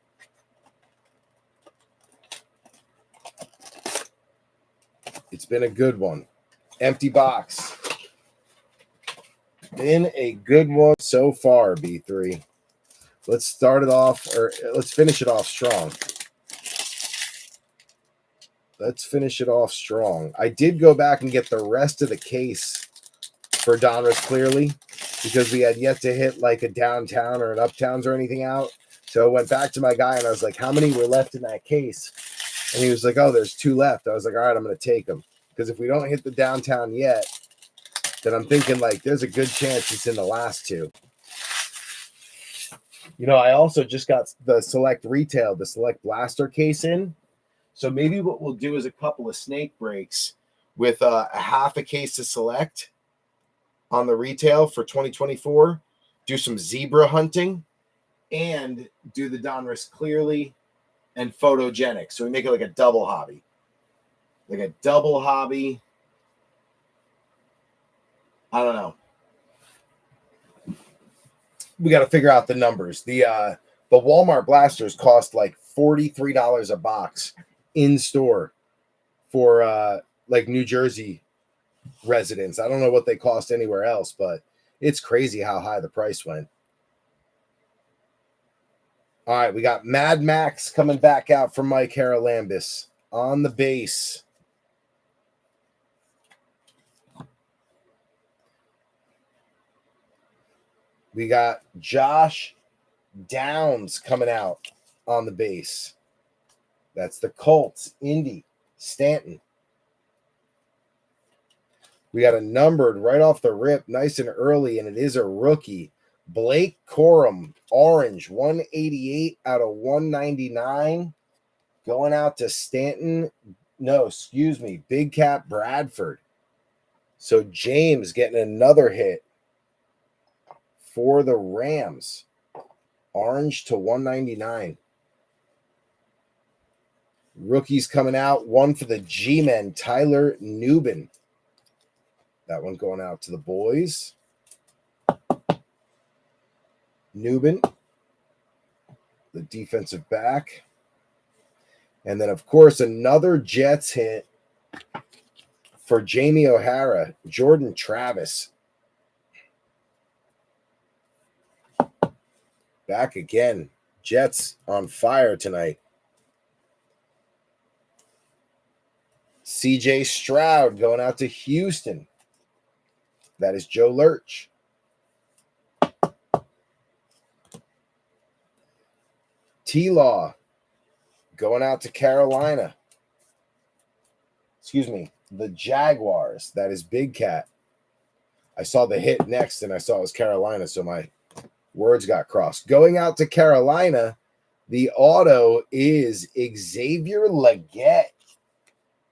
S1: It's been a good one. Empty box. Been a good one so far, B3. Let's start it off, or let's finish it off strong. Let's finish it off strong. I did go back and get the rest of the case for Donruss clearly because we had yet to hit like a downtown or an uptowns or anything out. So I went back to my guy and I was like, how many were left in that case? And he was like, oh, there's 2 left. I was like, all right, I'm going to take them. Because if we don't hit the downtown yet, then I'm thinking like there's a good chance it's in the last 2. I also just got the select retail, the select blaster case in. So maybe what we'll do is a couple of snake breaks with a half a case to select on the retail for 2024. do some zebra hunting, and do the Donruss clearly and photogenic. So we make it like a double hobby. Like a double hobby. I don't know. We got to figure out the numbers. The Walmart blasters cost like $43 a box in store for like New Jersey residents. I don't know what they cost anywhere else, but it's crazy how high the price went. All right, we got Mad Max coming back out from Mike Haralambis on the base. We got Josh Downs coming out on the base. That's the Colts, Indy, Stanton. We got a numbered right off the rip, nice and early, and it is a rookie. Blake Corum, orange, 188 out of 199. Going out to Stanton. No, excuse me, Big Cat Bradford. So James getting another hit for the Rams. Orange to 199. Rookies coming out. One for the G-Men, Tyler Newbin. That one going out to the boys. Newbin, the defensive back. And then, of course, another Jets hit for Jamie O'Hara, Jordan Travis. Back again. Jets on fire tonight. CJ Stroud going out to Houston. That is Joe Lurch. T-Law going out to Carolina. Excuse me, the Jaguars. That is Big Cat. I saw the hit next, and I saw it was Carolina, so my words got crossed. Going out to Carolina, the auto is Xavier Legette.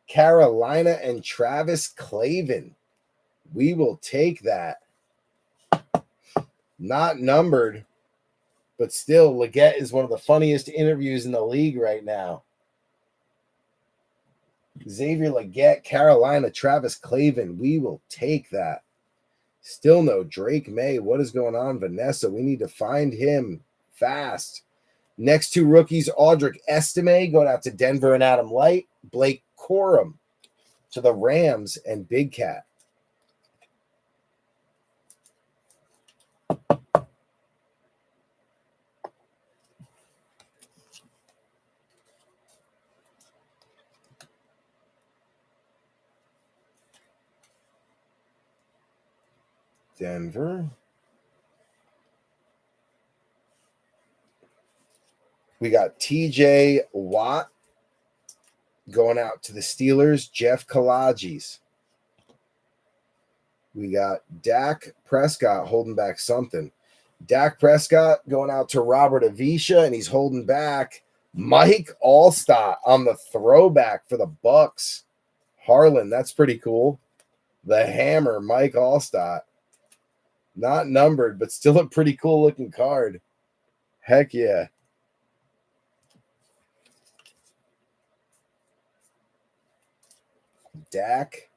S1: Carolina and Travis Clavin. We will take that. Not numbered, but still, Legette is one of the funniest interviews in the league right now. Xavier Legette, Carolina, Travis Clavin. We will take that. Still no Drake May. What is going on, Vanessa? We need to find him fast. Next two rookies, Audric Estime going out to Denver and Adam Light. Blake Corum to the Rams and Big Cat. Denver. We got TJ Watt going out to the Steelers, Jeff Kalajis. We got Dak Prescott holding back something. Dak Prescott going out to Robert Avisha, and he's holding back Mike Allstott on the throwback for the Bucks. Harlan, that's pretty cool. The Hammer, Mike Allstott. Not numbered, but still a pretty cool looking card. Heck yeah. Dak.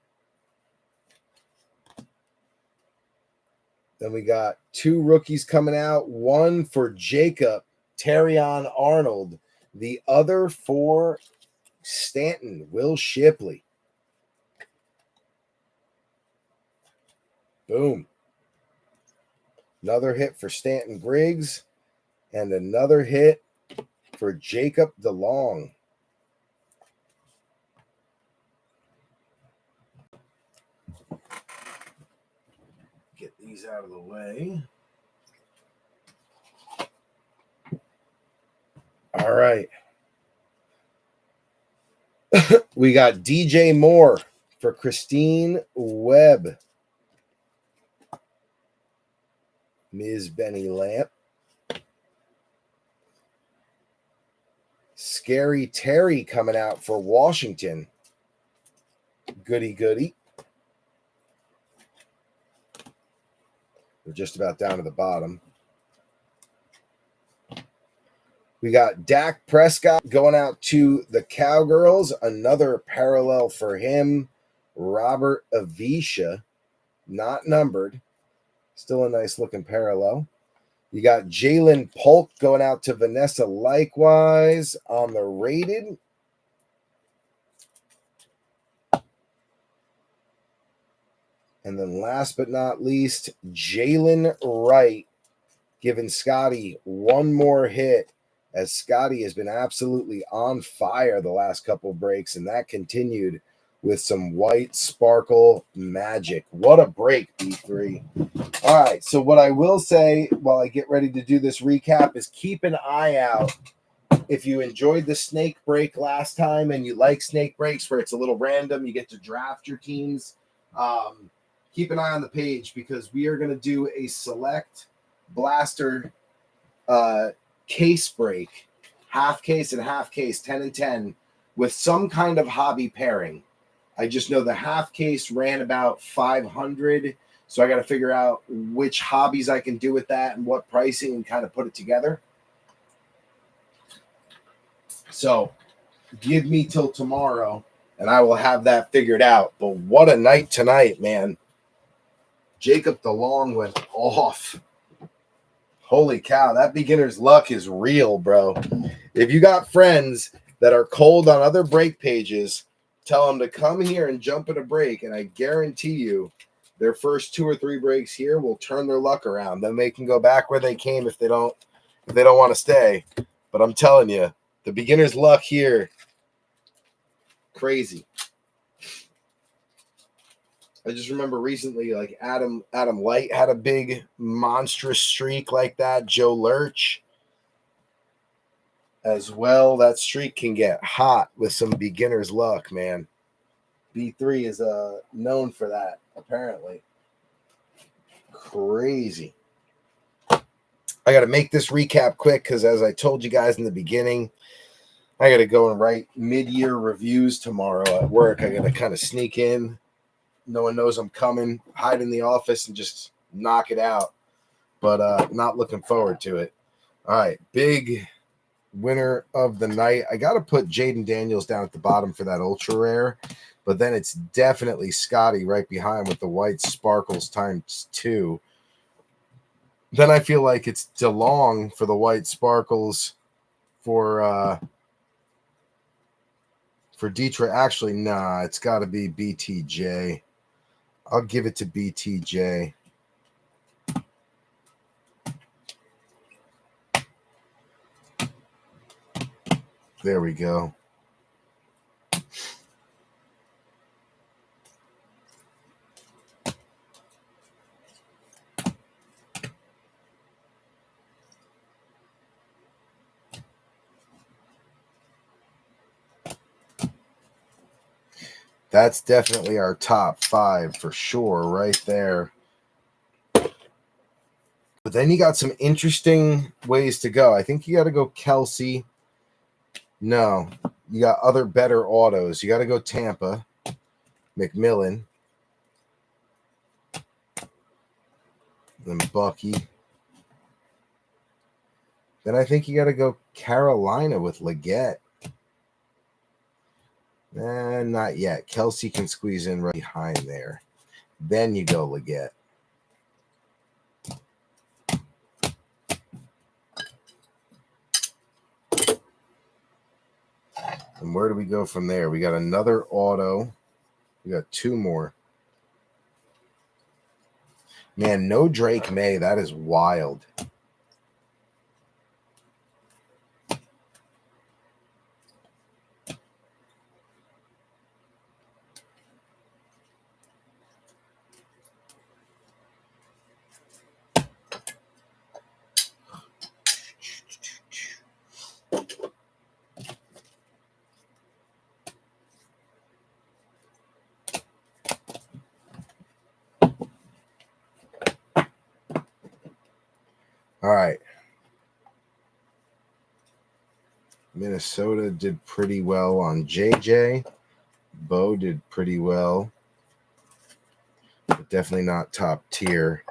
S1: Then we got two rookies coming out. One for Jacob Terrion Arnold. The other for Stanton, Will Shipley. Boom. Another hit for Stanton Griggs. And another hit for Jacob DeLong. Get these out of the way. All right. We got DJ Moore for Christine Webb. Ms. Benny Lamp. Scary Terry coming out for Washington. Goody goody. We're just about down to the bottom. We got Dak Prescott going out to the Cowgirls. Another parallel for him. Robert Avisha, not numbered. Still a nice looking parallel. You got Jalen Polk going out to Vanessa likewise on the rated. And then last but not least, Jalen Wright giving Scotty one more hit, as Scotty has been absolutely on fire the last couple of breaks, and that continued with some white sparkle magic. What a break, B3. All right, so what I will say while I get ready to do this recap is keep an eye out. If you enjoyed the snake break last time and you like snake breaks where it's a little random, you get to draft your teams, keep an eye on the page, because we are going to do a select blaster case break, half case and half case, 10 and 10, with some kind of hobby pairing. I just know the half case ran about 500, so I got to figure out which hobbies I can do with that and what pricing and kind of put it together. So give me till tomorrow and I will have that figured out. But what a night tonight, man. Jacob DeLong went off. Holy cow, that beginner's luck is real, bro. If you got friends that are cold on other break pages, tell them to come here and jump at a break, and I guarantee you their first 2 or 3 breaks here will turn their luck around. Then they can go back where they came if they don't want to stay. But I'm telling you, the beginner's luck here, crazy. I just remember recently, like Adam Light had a big monstrous streak like that. Joe Lurch as well. That streak can get hot with some beginner's luck, man. B3 is known for that, apparently. Crazy. I got to make this recap quick because, as I told you guys in the beginning, I got to go and write mid-year reviews tomorrow at work. I got to kind of sneak in. No one knows I'm coming, hide in the office, and just knock it out. But not looking forward to it. All right, big winner of the night. I got to put Jaden Daniels down at the bottom for that ultra rare, but then it's definitely Scotty right behind with the white sparkles ×2. Then I feel like it's DeLong for the white sparkles for Detroit. Actually, nah, it's got to be BTJ. I'll give it to BTJ. There we go. That's definitely our top 5 for sure right there. But then you got some interesting ways to go. I think you got to go Kelsey. No, you got other better autos. You got to go Tampa, McMillan, then Bucky. Then I think you got to go Carolina with Leggett. Not yet. Kelsey can squeeze in right behind there. Then you go Leggett. And where do we go from there? We got another auto. We got 2 more. Man, no Drake May. That is wild. All right. Minnesota did pretty well on JJ. Bo did pretty well, but definitely not top tier.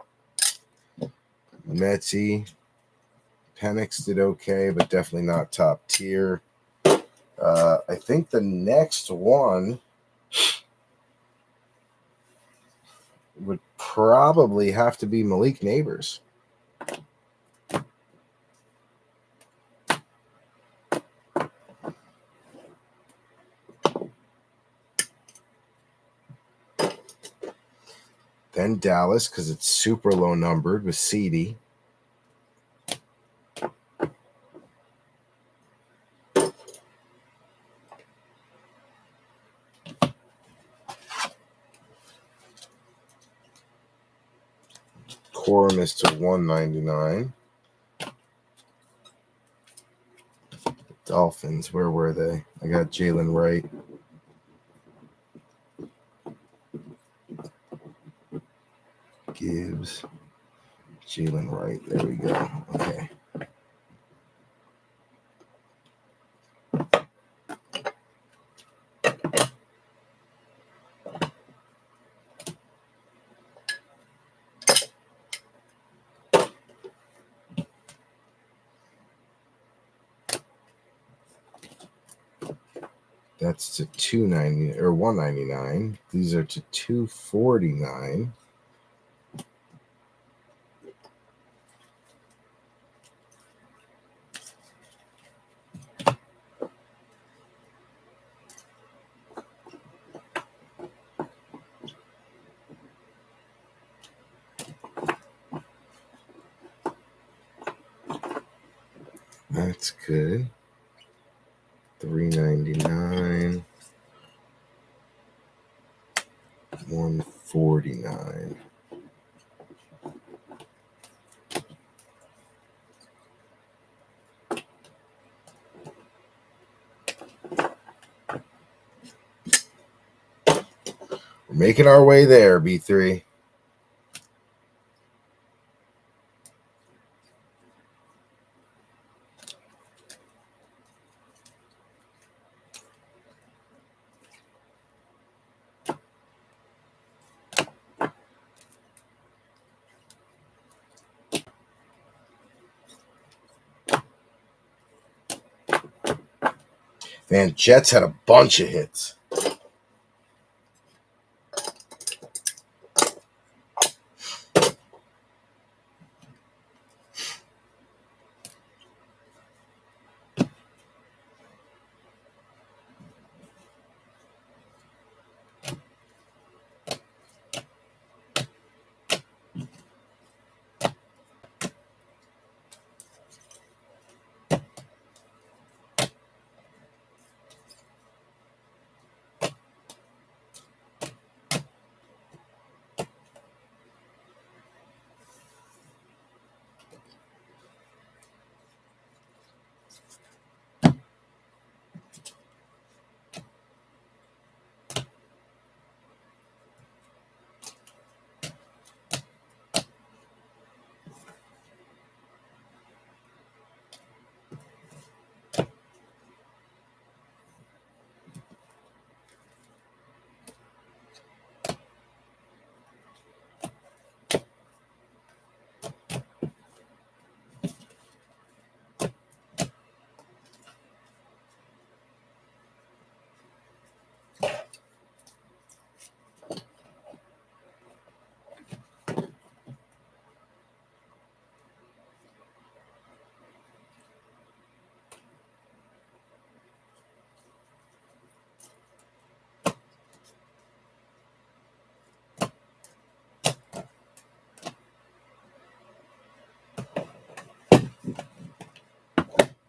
S1: Metsy. Penix did okay, but definitely not top tier. I think the next one would probably have to be Malik Neighbors. Then Dallas, because it's super low numbered with CD. Corum is to 199. Dolphins, where were they? I got Jalen Wright. Gibbs. Jalen Wright. There we go. Okay. That's to 290 or 199. These are to 249. That's good. 399. 149. We're making our way there, B3. Man, Jets had a bunch of hits.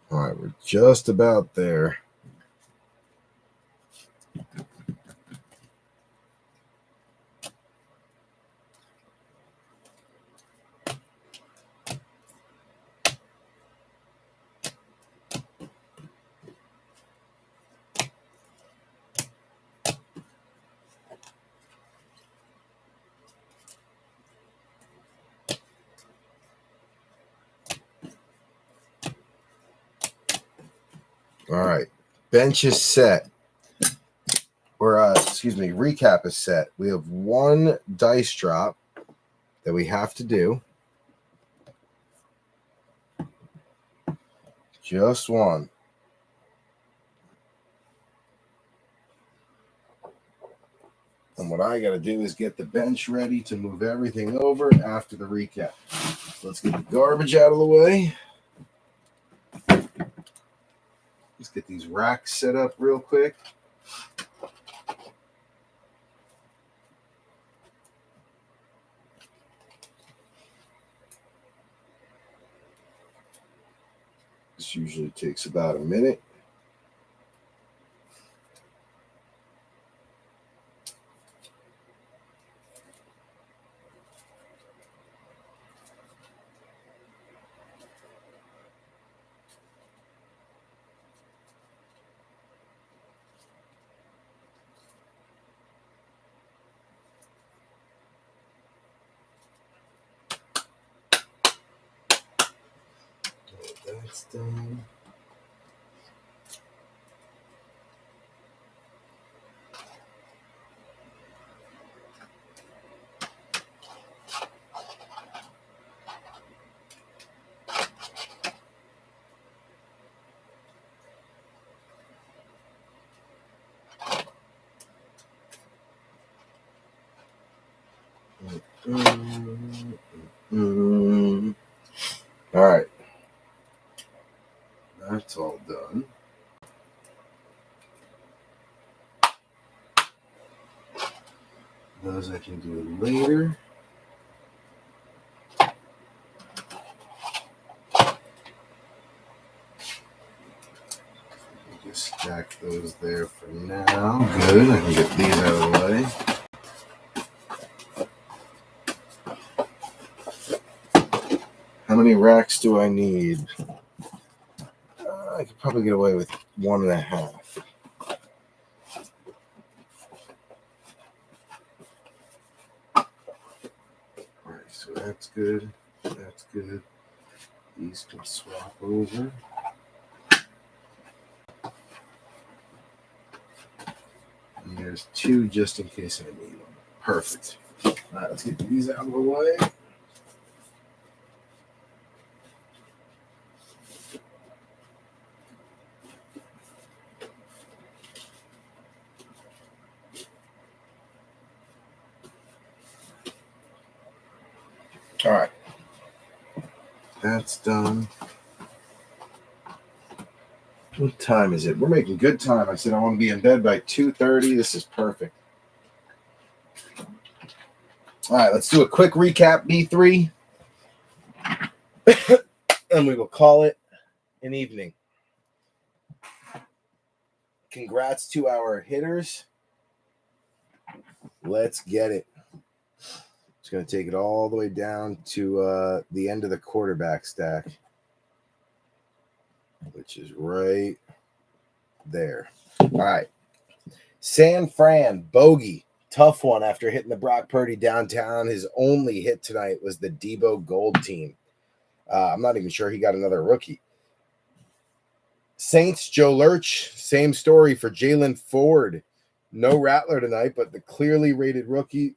S1: All right, we're just about there. All right, bench is set. Or, recap is set. We have one dice drop that we have to do. Just one. And what I got to do is get the bench ready to move everything over after the recap. So let's get the garbage out of the way. Let's get these racks set up real quick. This usually takes about a minute. That's done. All right. That's all done. Those I can do later. Just stack those there for now. Good. I can get these out of the way. How many racks do I need? I could probably get away with 1.5. All right, so that's good. That's good. These can swap over. And there's 2 just in case I need them. Perfect. All right, let's get these out of the way. All right. That's done. What time is it? We're making good time. I said I want to be in bed by 2:30. This is perfect. All right, let's do a quick recap, B3. And we will call it an evening. Congrats to our hitters. Let's get it. Just going to take it all the way down to the end of the quarterback stack, which is right there. All right. San Fran, bogey. Tough one after hitting the Brock Purdy downtown. His only hit tonight was the Debo Gold team. I'm not even sure he got another rookie. Saints, Joe Lurch, same story for Jalen Ford. No Rattler tonight, but the clearly rated rookie,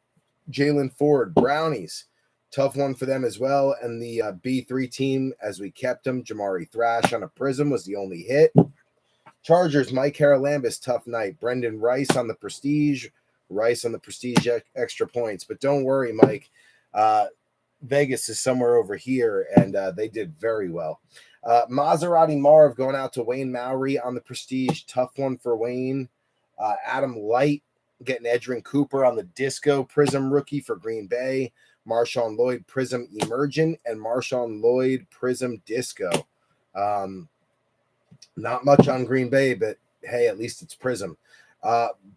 S1: Jalen Ford. Brownies, tough one for them as well. And the B3 team, as we kept him, Jamari Thrash on a Prism was the only hit. Chargers, Mike Haralambous, tough night. Brendan Rice on the Prestige. Rice on the Prestige extra points. But don't worry, Mike. Vegas is somewhere over here, and they did very well. Maserati Marv going out to Wayne Mowry on the Prestige. Tough one for Wayne. Adam Light getting Edrin Cooper on the Disco Prism rookie for Green Bay. Marshawn Lloyd Prism Emergent and Marshawn Lloyd Prism Disco. Not much on Green Bay, but hey, at least it's Prism.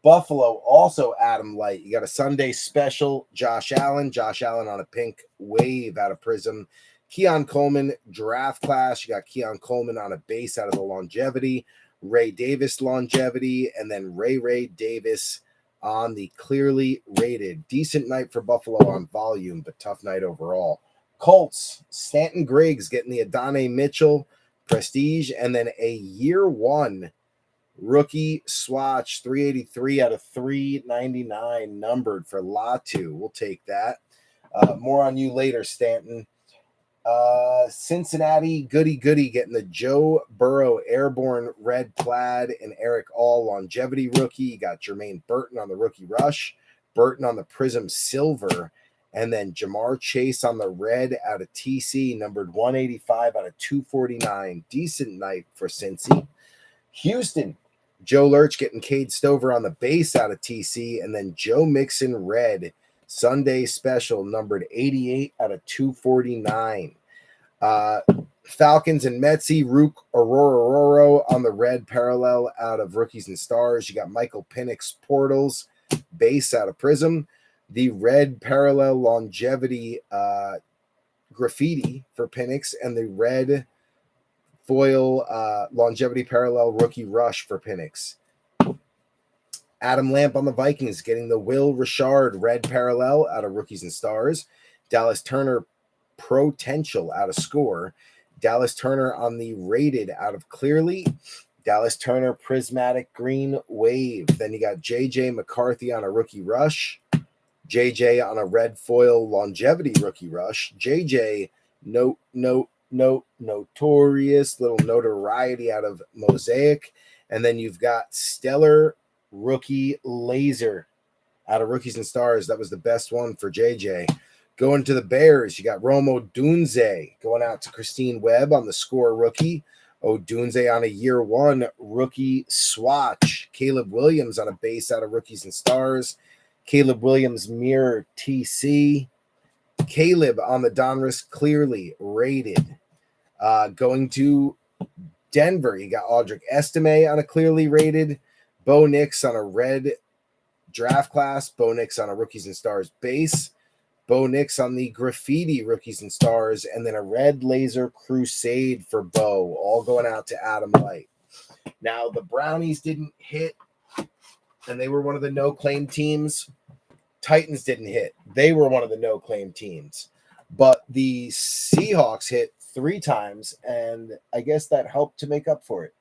S1: Buffalo, also Adam Light. You got a Sunday special, Josh Allen. Josh Allen on a pink wave out of Prism. Keon Coleman, draft class. You got Keon Coleman on a base out of the longevity. Ray Davis longevity. And then Ray Davis on the clearly rated. Decent night for Buffalo on volume, but tough night overall. Colts, Stanton Griggs getting the Adonai Mitchell Prestige. And then a year one rookie swatch, 383 out of 399 numbered for Latu. We'll take that. More on you later, Stanton. Cincinnati, goody getting the Joe Burrow Airborne Red Plaid and Eric All longevity rookie. You got Jermaine Burton on the rookie rush, Burton on the Prism Silver, and then Jamar Chase on the red out of TC, numbered 185 out of 249. Decent night for Cincy. Houston, Joe Lurch getting Cade Stover on the base out of TC, and then Joe Mixon red Sunday special, numbered 88 out of 249. Falcons and Metsy, Rook Aurora on the red parallel out of Rookies and Stars. You got Michael Penix Portals base out of Prism. The red parallel longevity graffiti for Penix, and the red foil longevity parallel rookie rush for Penix. Adam Lamp on the Vikings getting the Will Richard red parallel out of Rookies and Stars. Dallas Turner Potential out of Score. Dallas Turner on the rated out of Clearly. Dallas Turner Prismatic Green Wave. Then you got JJ McCarthy on a rookie rush. JJ on a red foil longevity rookie rush. JJ notorious little notoriety out of Mosaic. And then you've got Stellar Rookie Laser out of Rookies and Stars. That was the best one for JJ. Going to the Bears, you got Romo Dunze going out to Christine Webb on the Score rookie. Odunze on a year one rookie swatch. Caleb Williams on a base out of Rookies and Stars. Caleb Williams mirror TC. Caleb on the Donruss Clearly rated. Going to Denver, you got Audric Estime on a Clearly rated. Bo Nix on a red draft class. Bo Nix on a Rookies and Stars base. Bo Nix on the graffiti Rookies and Stars, and then a red laser crusade for Bo, all going out to Adam Light. Now, the Brownies didn't hit, and they were one of the no-claim teams. Titans didn't hit. They were one of the no-claim teams. But the Seahawks hit 3 times, and I guess that helped to make up for it.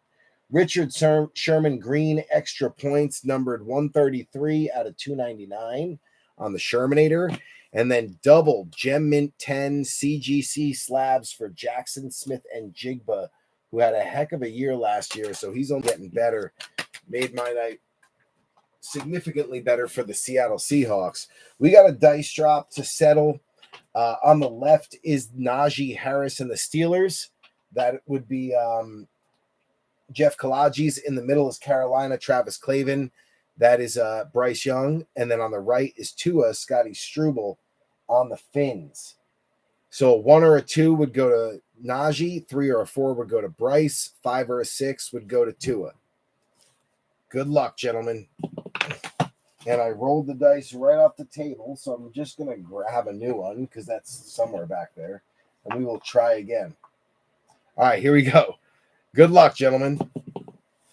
S1: Richard Sherman Green extra points, numbered 133 out of 299 on the Shermanator. And then double Gem Mint 10 CGC slabs for Jackson Smith and Jigba, who had a heck of a year last year, so he's only getting better. Made my night significantly better for the Seattle Seahawks. We got a dice drop to settle. On the left is Najee Harris and the Steelers. That would be Jeff Kalaji's. In the middle is Carolina, Travis Clavin. That is Bryce Young. And then on the right is Tua, Scotty Struble on the Fins. So a 1 or a 2 would go to Najee. 3 or a 4 would go to Bryce. 5 or a 6 would go to Tua. Good luck, gentlemen. And I rolled the dice right off the table, so I'm just going to grab a new one because that's somewhere back there. And we will try again. All right, here we go. Good luck, gentlemen.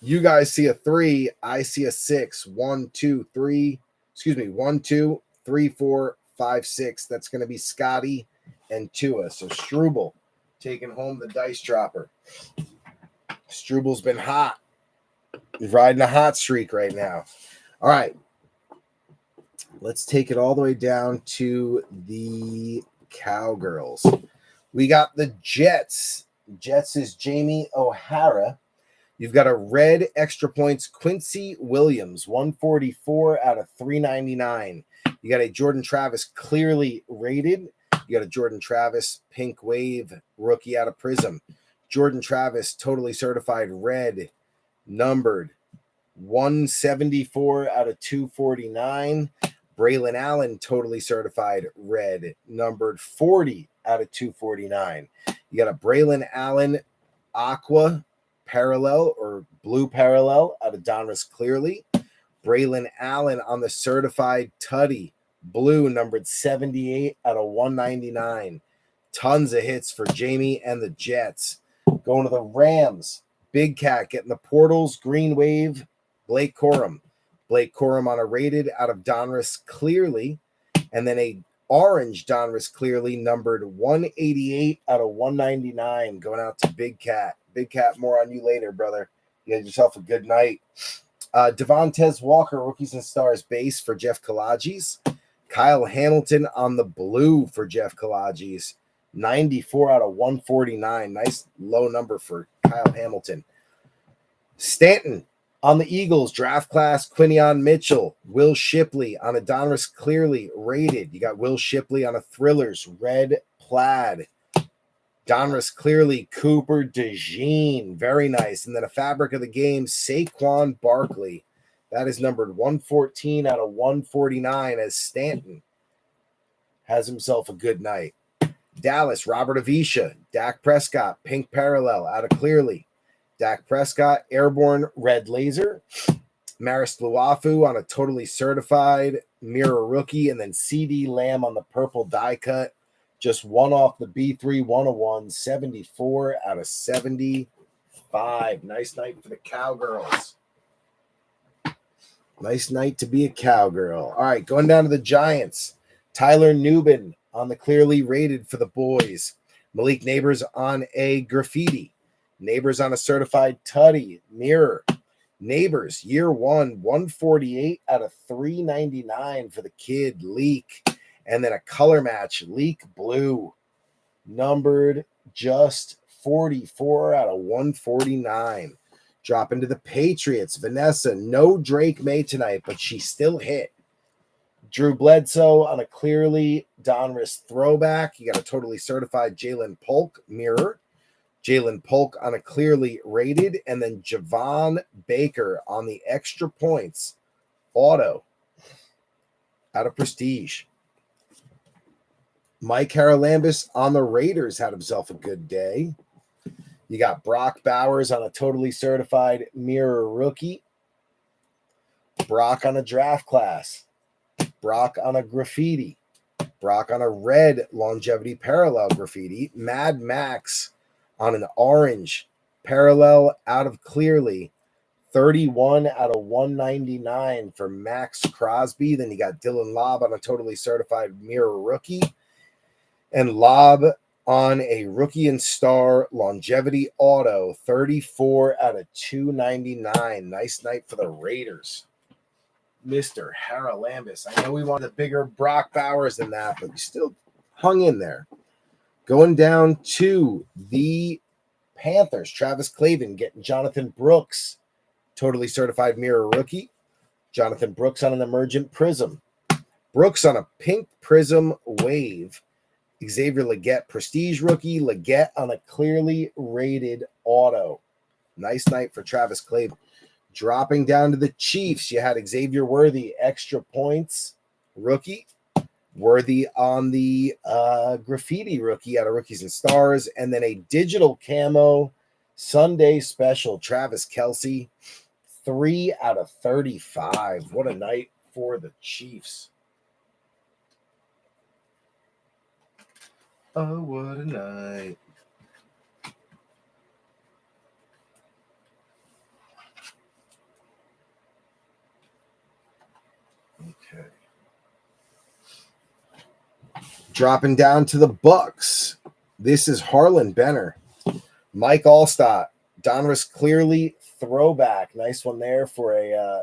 S1: You guys see a 3. I see a 6. 1, 2, 3. 1, 2, 3, 4, 5, 6. That's going to be Scotty and Tua. So Struble taking home the dice dropper. Struble's been hot. He's riding a hot streak right now. All right. Let's take it all the way down to the Cowgirls. We got the Jets. Jets is Jamie O'Hara. You've got a red extra points, Quincy Williams, 144 out of 399. You got a Jordan Travis Clearly rated. You got a Jordan Travis Pink Wave rookie out of Prism. Jordan Travis totally certified red, numbered 174 out of 249. Braylon Allen totally certified red, numbered 40 out of 249. You got a Braylon Allen Aqua parallel or blue parallel out of Donruss Clearly. Braylon Allen on the certified Tutty blue, numbered 78 out of 199. Tons of hits for Jamie and the Jets. Going to the Rams. Big Cat getting the Portals green wave. Blake Corum. Blake Corum on a rated out of Donruss Clearly. And then a orange Donruss Clearly, numbered 188 out of 199, going out to Big Cat. Big Cat, more on you later, brother. You had yourself a good night. Devontae Walker, Rookies and Stars base for Jeff Kalaji's. Kyle Hamilton on the blue for Jeff Kalaji's. 94 out of 149. Nice low number for Kyle Hamilton. Stanton on the Eagles, draft class, Quinion Mitchell, Will Shipley on a Donruss clearly rated. You got Will Shipley on a Thrillers, red plaid. Donruss clearly, Cooper DeJean, very nice. And then a fabric of the game, Saquon Barkley. That is numbered 114 out of 149 as Stanton has himself a good night. Dallas, Robert Avisha, Dak Prescott, pink parallel out of clearly. Dak Prescott, airborne red laser. Maris Luafu on a totally certified mirror rookie, and then CD Lamb on the purple die cut. Just one off the B3 101, 74 out of 75. Nice night for the Cowgirls. Nice night to be a Cowgirl. All right, going down to the Giants. Tyler Newbin on the clearly rated for the boys. Malik Neighbors on a graffiti. Neighbors on a certified tutty mirror. Neighbors, year one, 148 out of 399 for the kid, Leak. And then a color match, Leak Blue, numbered just 44 out of 149. Drop into the Patriots. Vanessa, no Drake May tonight, but she still hit. Drew Bledsoe on a clearly Donruss throwback. You got a totally certified Jalen Polk mirror. Jalen Polk on a clearly rated, and then Javon Baker on the extra points auto out of Prestige. Mike Haralambis on the Raiders had himself a good day. You got Brock Bowers on a totally certified mirror rookie. Brock on a draft class. Brock on a graffiti. Brock on a red longevity parallel graffiti. Mad Max on an orange parallel out of clearly. 31 out of 199 for Max Crosby. Then you got Dylan Lobb on a totally certified mirror rookie. And Lobb on a rookie and star longevity auto. 34 out of 299. Nice night for the Raiders. Mr. Haralambis. I know we wanted a bigger Brock Bowers than that, but you still hung in there. Going down to the Panthers, Travis Clavin getting Jonathan Brooks, totally certified mirror rookie. Jonathan Brooks on an emergent prism. Brooks on a pink prism wave. Xavier Legette, prestige rookie. Legette on a clearly rated auto. Nice night for Travis Clavin. Dropping down to the Chiefs, you had Xavier Worthy, extra points rookie. Worthy on the graffiti rookie out of Rookies and Stars, and then a digital camo Sunday special, Travis Kelce, 3 out of 35. What a night for the Chiefs. Oh, what a night. Okay. Dropping down to the Bucks. This is Harlan Benner. Mike Allstott. Donruss clearly throwback. Nice one there for a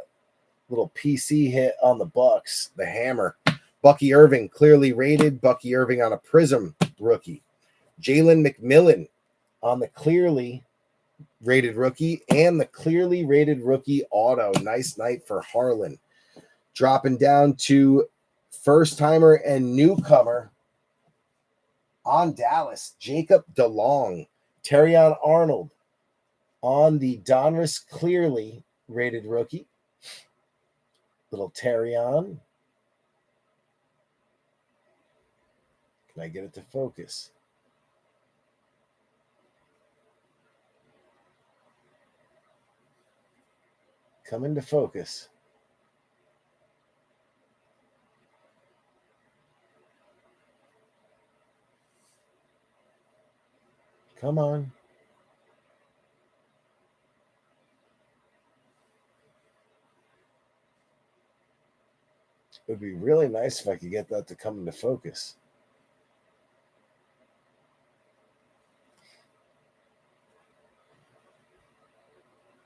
S1: little PC hit on the Bucks. The hammer. Bucky Irving clearly rated. Bucky Irving on a prism rookie. Jalen McMillan on the clearly rated rookie and the clearly rated rookie auto. Nice night for Harlan. Dropping down to first timer and newcomer on Dallas, Jacob DeLong. Terrion Arnold on the Donruss clearly rated rookie. Little Terrion. Can I get it to focus? Come into focus. Come on. It would be really nice if I could get that to come into focus.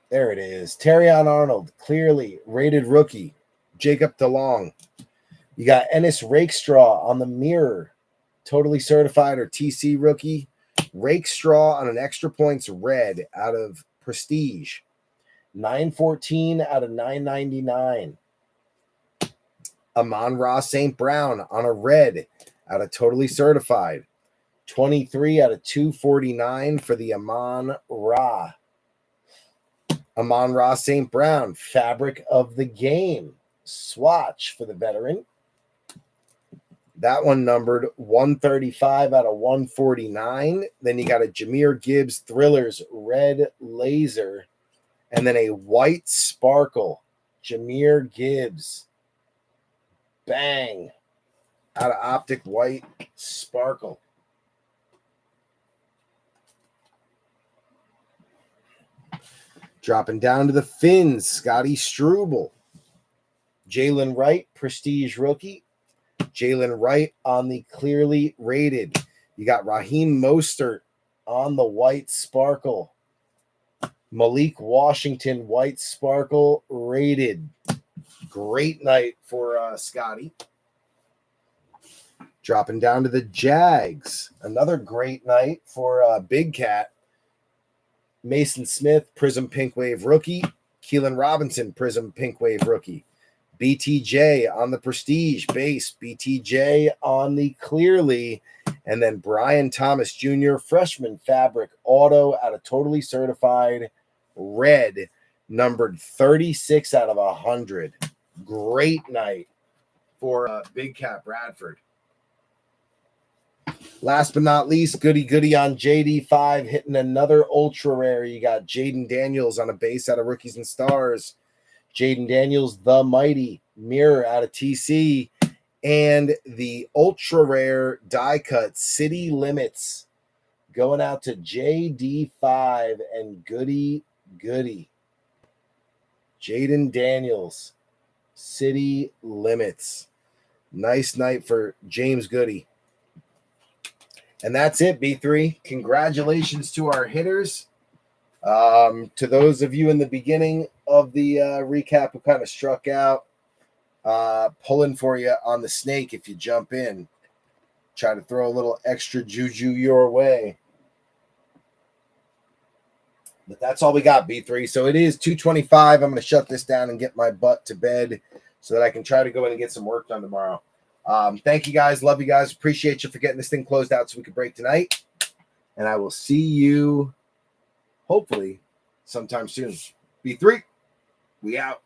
S1: There it is. Terrion Arnold, clearly rated rookie. Jacob DeLong. You got Ennis Rakestraw on the mirror. totally certified or TC rookie. Rake Straw on an extra points red out of Prestige. 914 out of 999. Amon-Ra St. Brown on a red out of totally certified. 23 out of 249 for the Amon-Ra. Amon-Ra St. Brown, fabric of the game. Swatch for the veteran. That one numbered 135 out of 149. Then you got a Jahmyr Gibbs Thrillers red laser. And then a white sparkle. Jahmyr Gibbs. Bang. Out of Optic white sparkle. Dropping down to the Finns, Scotty Struble. Jalen Wright, Prestige rookie. Jalen Wright on the clearly rated. You got Raheem Mostert on the white sparkle. Malik Washington, white sparkle rated. Great night for Scotty. Dropping down to the Jags. Another great night for Big Cat. Mason Smith, Prism Pink Wave rookie. Keelan Robinson, Prism Pink Wave rookie. BTJ on the Prestige base. BTJ on the clearly. And then Brian Thomas Jr., freshman fabric auto out of totally certified red, numbered 36 out of 100. Great night for Big Cat Bradford. Last but not least, goody on JD5, hitting another ultra rare. You got Jaden Daniels on a base out of Rookies and Stars. Jaden Daniels, the mighty mirror out of TC. And the ultra rare die cut City Limits going out to JD5 and goody. Jaden Daniels, City Limits. Nice night for James Goody. And that's it, B3. Congratulations to our hitters. To those of you in the beginning of the recap who kind of struck out, pulling for you on the snake if you jump in. Try to throw a little extra juju your way. But that's all we got, B3. So it is 2:25. I'm going to shut this down and get my butt to bed so that I can try to go in and get some work done tomorrow. Thank you guys. Love you guys. Appreciate you for getting this thing closed out so we can break tonight. And I will see you hopefully sometime soon. B3, we out.